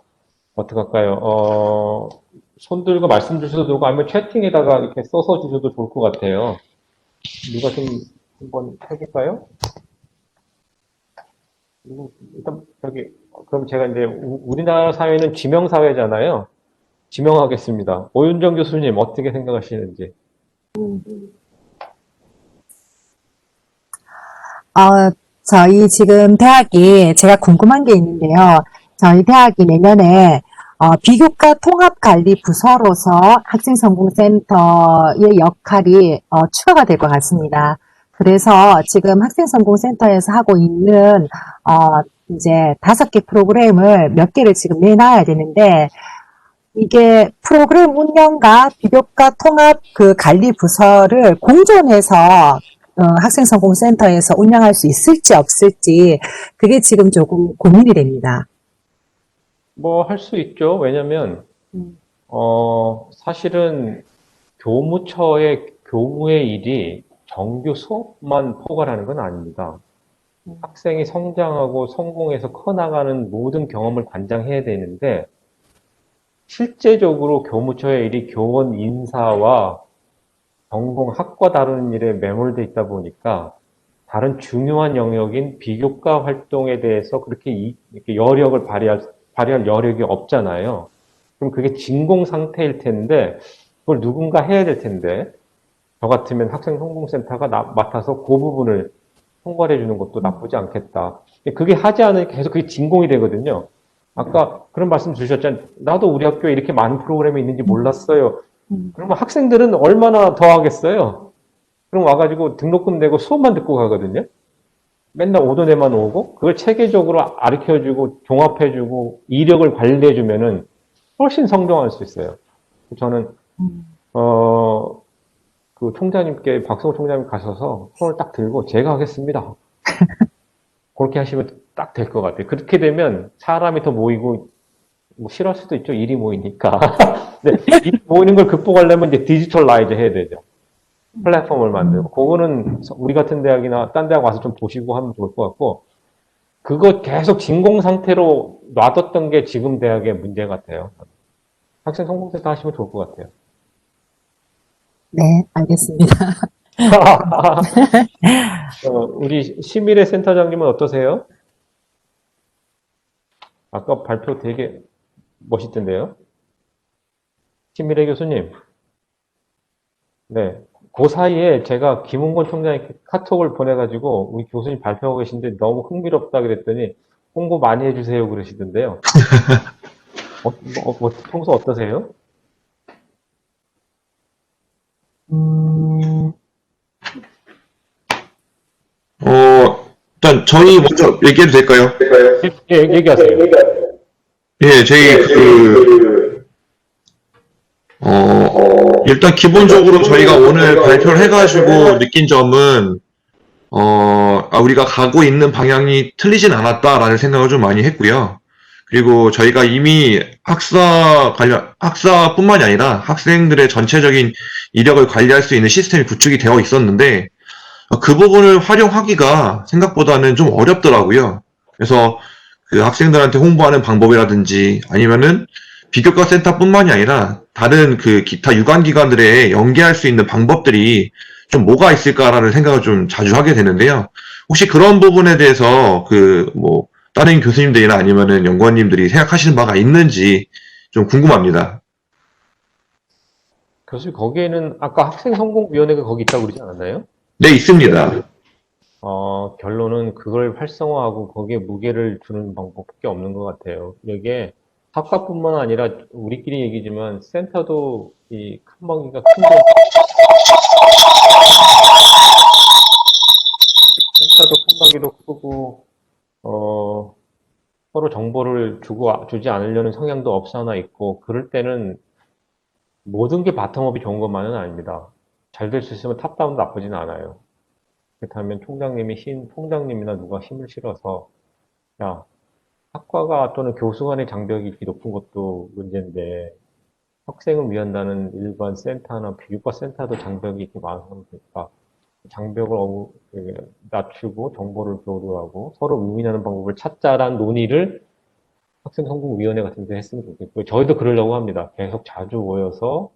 어떻게 할까요? 손 들고 말씀 주셔도 되고 아니면 채팅에다가 이렇게 써서 주셔도 좋을 것 같아요. 누가 좀 한번 해볼까요? 일단 저기 그럼 제가 이제 우리나라 사회는 지명 사회잖아요. 지명하겠습니다. 오윤정 교수님 어떻게 생각하시는지. 저희 지금 대학이 제가 궁금한 게 있는데요. 저희 대학이 내년에 비교과 통합관리 부서로서 학생성공센터의 역할이 추가가 될 것 같습니다. 그래서 지금 학생성공센터에서 하고 있는 이제 5개 프로그램을 몇 개를 지금 내놔야 되는데 이게 프로그램 운영과 비교과 통합 그 관리 부서를 공존해서 학생성공센터에서 운영할 수 있을지 없을지 그게 지금 조금 고민이 됩니다. 뭐 할 수 있죠. 왜냐면 사실은 교무처의 교무의 일이 정규 수업만 포괄하는 건 아닙니다. 학생이 성장하고 성공해서 커나가는 모든 경험을 관장해야 되는데 실제적으로 교무처의 일이 교원 인사와 전공 학과 다루는 일에 매몰돼 있다 보니까 다른 중요한 영역인 비교과 활동에 대해서 그렇게 이렇게 여력을 발휘할 여력이 없잖아요. 그럼 그게 진공 상태일 텐데 그걸 누군가 해야 될 텐데 저 같으면 학생성공센터가 맡아서 그 부분을 총괄해 주는 것도 나쁘지 않겠다. 그게 하지 않으니까 계속 그게 진공이 되거든요. 아까 그런 말씀 주셨잖아요. 나도 우리 학교에 이렇게 많은 프로그램이 있는지 몰랐어요. 그러면 학생들은 얼마나 더 하겠어요? 그럼 와가지고 등록금 내고 수업만 듣고 가거든요. 맨날 오던 애만 오고 그걸 체계적으로 가르쳐주고 종합해주고 이력을 관리해주면은 훨씬 성장할 수 있어요. 저는 그 총장님께 박성호 총장님 가셔서 손을 딱 들고 제가 하겠습니다. 그렇게 하시면 딱 될 것 같아요. 그렇게 되면 사람이 더 모이고 뭐 싫어할 수도 있죠. 일이 모이니까. 근데 일이 모이는 걸 극복하려면 이제 디지털라이즈 해야 되죠. 플랫폼을 만들고 그거는 우리 같은 대학이나 딴 대학 와서 좀 보시고 하면 좋을 것 같고 그거 계속 진공 상태로 놔뒀던 게 지금 대학의 문제 같아요. 학생 성공센터 하시면 좋을 것 같아요. 네, 알겠습니다. 우리 심일의 센터장님은 어떠세요? 아까 발표 되게 멋있던데요? 심일의 교수님. 네. 그 사이에 제가 김웅건 총장에게 카톡을 보내가지고 우리 교수님 발표하고 계신데 너무 흥미롭다 그랬더니 홍보 많이 해주세요 그러시던데요. 평소 어떠세요? 일단 저희 먼저 얘기해도 될까요? 예, 얘기하세요. 예, 일단 기본적으로 저희가 오늘 발표를 해가지고 느낀 점은, 우리가 가고 있는 방향이 틀리진 않았다라는 생각을 좀 많이 했고요. 그리고 저희가 이미 학사뿐만이 아니라 학생들의 전체적인 이력을 관리할 수 있는 시스템이 구축이 되어 있었는데, 그 부분을 활용하기가 생각보다는 좀 어렵더라고요. 그래서 그 학생들한테 홍보하는 방법이라든지 아니면은 비교과 센터뿐만이 아니라 다른 그 기타 유관기관들에 연계할 수 있는 방법들이 좀 뭐가 있을까라는 생각을 좀 자주 하게 되는데요. 혹시 그런 부분에 대해서 다른 교수님들이나 아니면은 연구원님들이 생각하시는 바가 있는지 좀 궁금합니다. 교수님, 거기에는 아까 학생성공위원회가 거기 있다고 그러지 않았나요? 네, 있습니다. 결론은 그걸 활성화하고 거기에 무게를 두는 방법밖에 없는 것 같아요. 이게 학과뿐만 아니라 우리끼리 얘기지만 센터도 이 큰 먹이가 큰데 센터도 큰 먹이도 크고 어, 서로 정보를 주지 않으려는 성향도 없어 하나 있고, 그럴 때는 모든 게 바텀업이 좋은 것만은 아닙니다. 잘 될 수 있으면 탑다운도 나쁘지는 않아요. 그렇다면 총장님이나 누가 힘을 실어서, 야, 학과가 또는 교수 간의 장벽이 이렇게 높은 것도 문제인데, 학생을 위한다는 일반 센터나 비교과 센터도 장벽이 이렇게 많아서 그러니까, 장벽을 낮추고 정보를 교류하고 서로 윈윈하는 방법을 찾자라는 논의를 학생성공위원회 같은 데 했으면 좋겠고요. 저희도 그러려고 합니다. 계속 자주 모여서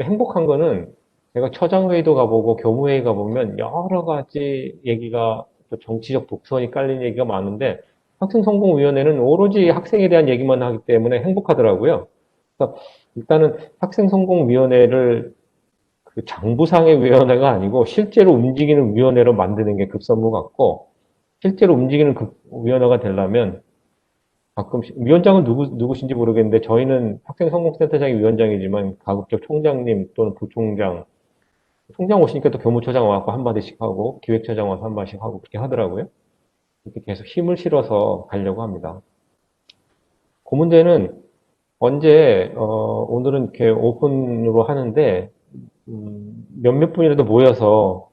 행복한 거는 제가 처장회의도 가보고 교무회의 가보면 여러 가지 얘기가 또 정치적 독선이 깔린 얘기가 많은데 학생성공위원회는 오로지 학생에 대한 얘기만 하기 때문에 행복하더라고요. 그래서 일단은 학생성공위원회를 그 장부상의 위원회가 아니고 실제로 움직이는 위원회로 만드는 게 급선무 같고 실제로 움직이는 위원회가 되려면 가끔 위원장은 누구신지 모르겠는데 저희는 학생성공센터장이 위원장이지만 가급적 총장님 또는 부총장 총장 오시니까 또 교무처장 와서 한마디씩 하고 기획처장 와서 한마디씩 하고 그렇게 하더라고요. 이렇게 계속 힘을 실어서 가려고 합니다. 그 문제는 언제 오늘은 이렇게 오픈으로 하는데 몇몇 분이라도 모여서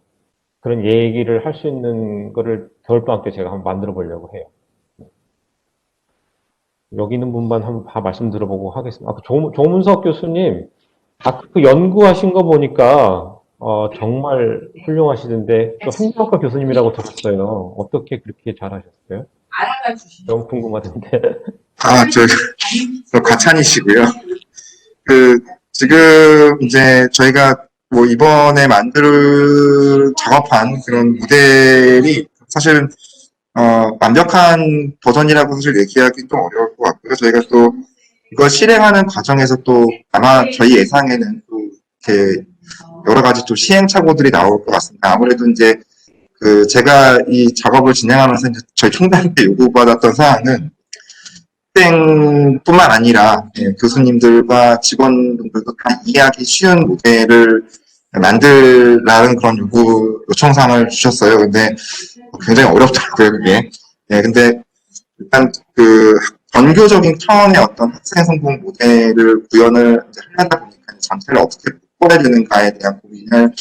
그런 얘기를 할 수 있는 거를 겨울방학 때 제가 한번 만들어 보려고 해요. 여기 있는 분만 한번 다 말씀 들어보고 하겠습니다. 조문석 교수님, 그 연구하신 거 보니까 정말 훌륭하시던데 또 행정학과 교수님이라고 들었어요. 어떻게 그렇게 잘하셨어요? 너무 궁금하던데. 저 과찬이시고요. 그, 지금 이제 저희가 뭐 이번에 작업한 그런 모델이 사실은, 완벽한 버전이라고 사실 얘기하기 좀 어려울 것 같고요. 저희가 또 이걸 실행하는 과정에서 또 아마 저희 예상에는 또 이렇게 여러 가지 또 시행착오들이 나올 것 같습니다. 아무래도 이제 제가 이 작업을 진행하면서 이제 저희 총장님께 요구받았던 사항은 학생뿐만 아니라 교수님들과 직원분들도 다 이해하기 쉬운 모델을 만들라는 그런 요청사항을 주셨어요. 근데 굉장히 어렵더라고요, 그게. 근데 일단 전교적인 차원의 어떤 학생 성공 모델을 구현을 이제 하다 보니까 전체를 어떻게 바꿔야 되는가에 대한 고민을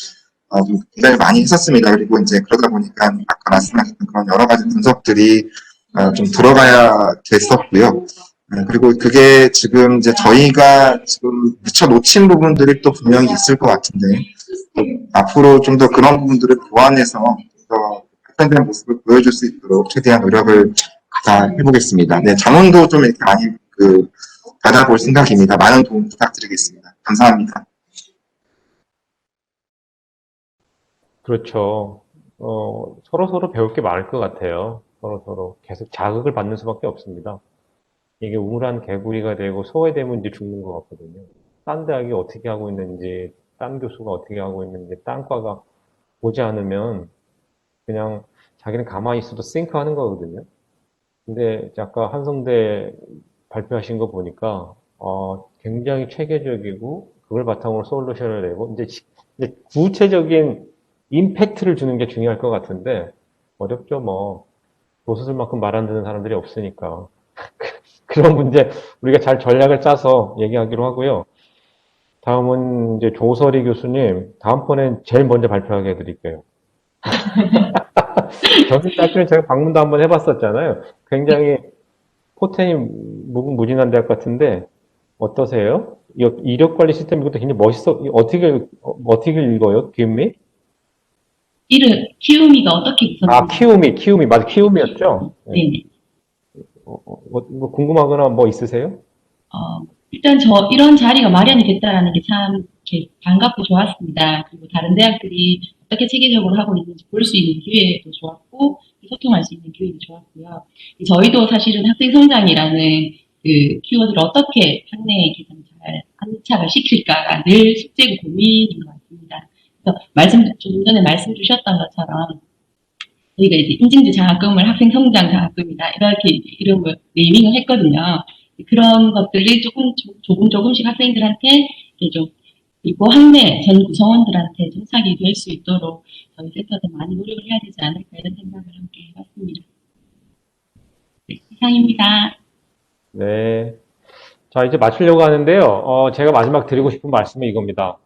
좀 굉장히 많이 했었습니다. 그리고 이제 그러다 보니까 아까 말씀하셨던 그런 여러 가지 분석들이 좀 들어가야 됐었고요. 그리고 그게 지금 이제 저희가 지금 미처 놓친 부분들이 또 분명히 있을 것 같은데, 앞으로 좀 더 그런 부분들을 보완해서 더 발전된 모습을 보여줄 수 있도록 최대한 노력을 다 해보겠습니다. 네, 자문도 좀 이렇게 많이 받아볼 생각입니다. 많은 도움 부탁드리겠습니다. 감사합니다. 그렇죠. 서로 배울 게 많을 것 같아요. 서로 계속 자극을 받는 수밖에 없습니다. 이게 우물한 개구리가 되고 소외되면 이제 죽는 것 같거든요. 딴 대학이 어떻게 하고 있는지, 딴 교수가 어떻게 하고 있는지, 딴 과가 보지 않으면 그냥 자기는 가만히 있어도 싱크하는 거거든요. 근데 아까 한성대 발표하신 거 보니까 굉장히 체계적이고 그걸 바탕으로 솔루션을 내고 이제 구체적인 임팩트를 주는 게 중요할 것 같은데 어렵죠 뭐 교수들만큼 말 안 듣는 사람들이 없으니까 그런 문제 우리가 잘 전략을 짜서 얘기하기로 하고요. 다음은 이제 조설희 교수님 다음번엔 제일 먼저 발표하게 해드릴게요. 경희대학교는 제가 방문도 한번 해봤었잖아요. 굉장히 포텐이 무궁무진한 대학 같은데 어떠세요? 이력관리 시스템 이것도 굉장히 어떻게 읽어요? 기음미? 키우미가 어떻게 구성되는지. 키우미. 맞아, 키우미였죠? 네. 뭐 궁금하거나 뭐 있으세요? 일단 이런 자리가 마련이 됐다라는 게 참 반갑고 좋았습니다. 그리고 다른 대학들이 어떻게 체계적으로 하고 있는지 볼 수 있는 기회도 좋았고, 소통할 수 있는 기회도 좋았고요. 저희도 사실은 학생 성장이라는 키워드를 어떻게 학내에 잘 안착을 시킬까가 늘 숙제고 고민인 것 같습니다. 그래서 좀 전에 말씀 주셨던 것처럼 저희가 이제 인증제 장학금을 학생 성장 장학금이다 이렇게 이름을 네이밍을 했거든요. 그런 것들을 조금씩 학생들한테 좀 그리고 학내 전 구성원들한테 정착이 될 수 있도록 저희 센터도 많이 노력을 해야 되지 않을까 이런 생각을 함께 해봤습니다. 이상입니다. 네. 자, 이제 마치려고 하는데요. 제가 마지막 드리고 싶은 말씀은 이겁니다.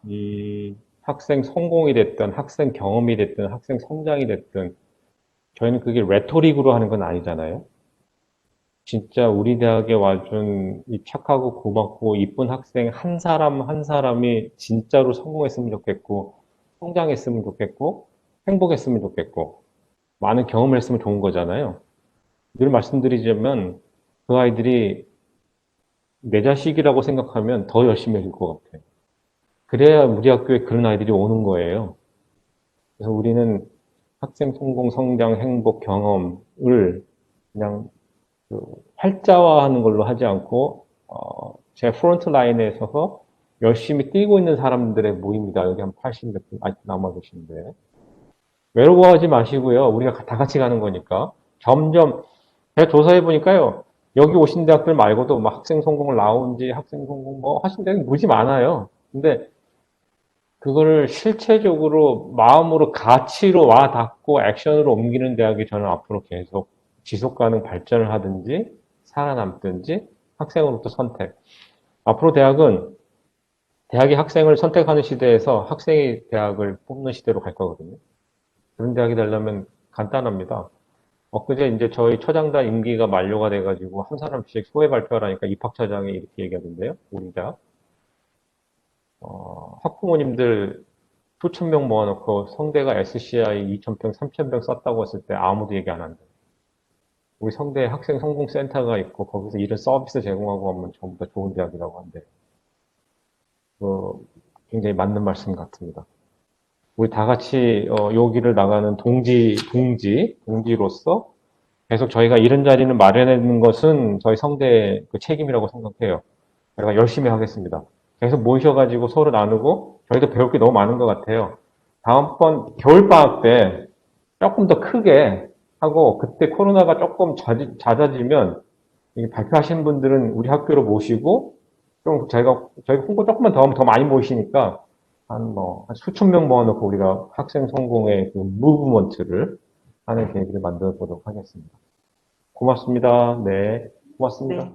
학생 성공이 됐든, 학생 경험이 됐든, 학생 성장이 됐든, 저희는 그게 레토릭으로 하는 건 아니잖아요. 진짜 우리 대학에 와준 이 착하고 고맙고 이쁜 학생 한 사람 한 사람이 진짜로 성공했으면 좋겠고, 성장했으면 좋겠고, 행복했으면 좋겠고, 많은 경험을 했으면 좋은 거잖아요. 늘 말씀드리자면 그 아이들이 내 자식이라고 생각하면 더 열심히 해줄 것 같아요. 그래야 우리 학교에 그런 아이들이 오는 거예요. 그래서 우리는 학생 성공, 성장, 행복, 경험을 그냥 그 활자화하는 걸로 하지 않고 제 프론트 라인에 서서 열심히 뛰고 있는 사람들의 모임이다. 여기 한 80몇 분 아직 남아 계신데 외로워하지 마시고요. 우리가 다 같이 가는 거니까 점점 제가 조사해 보니까요. 여기 오신 대학들 말고도 막 학생 성공 라운지, 학생 성공 뭐 하신 데는 무지 많아요. 근데 그거를 실체적으로 마음으로 가치로 와 닿고 액션으로 옮기는 대학이 저는 앞으로 계속 지속 가능 발전을 하든지 살아남든지 학생으로부터 선택. 앞으로 대학이 학생을 선택하는 시대에서 학생이 대학을 뽑는 시대로 갈 거거든요. 그런 대학이 되려면 간단합니다. 엊그제 이제 저희 처장단 임기가 만료가 돼가지고 한 사람씩 소회 발표하라니까 입학처장이 이렇게 얘기하던데요. 우리 대학. 학부모님들 수천 명 모아놓고 성대가 SCI 2,000평, 3,000평 썼다고 했을 때 아무도 얘기 안 한다. 우리 성대 학생 성공센터가 있고 거기서 이런 서비스 제공하고 하면 전부 다 좋은 대학이라고 한대. 굉장히 맞는 말씀 같습니다. 우리 다 같이 여기를 나가는 동지로서 계속 저희가 이런 자리는 마련하는 것은 저희 성대의 그 책임이라고 생각해요. 제가 열심히 하겠습니다. 계속 모이셔가지고 서로 나누고 저희도 배울 게 너무 많은 것 같아요. 다음번 겨울방학 때 조금 더 크게 하고 그때 코로나가 조금 잦아지면 발표하시는 분들은 우리 학교로 모시고 좀 저희가 홍보 조금만 더 하면 더 많이 모이시니까 한 수천 명 모아놓고 우리가 학생 성공의 그 무브먼트를 하는 계기를 만들어 보도록 하겠습니다. 고맙습니다. 네, 고맙습니다. 네.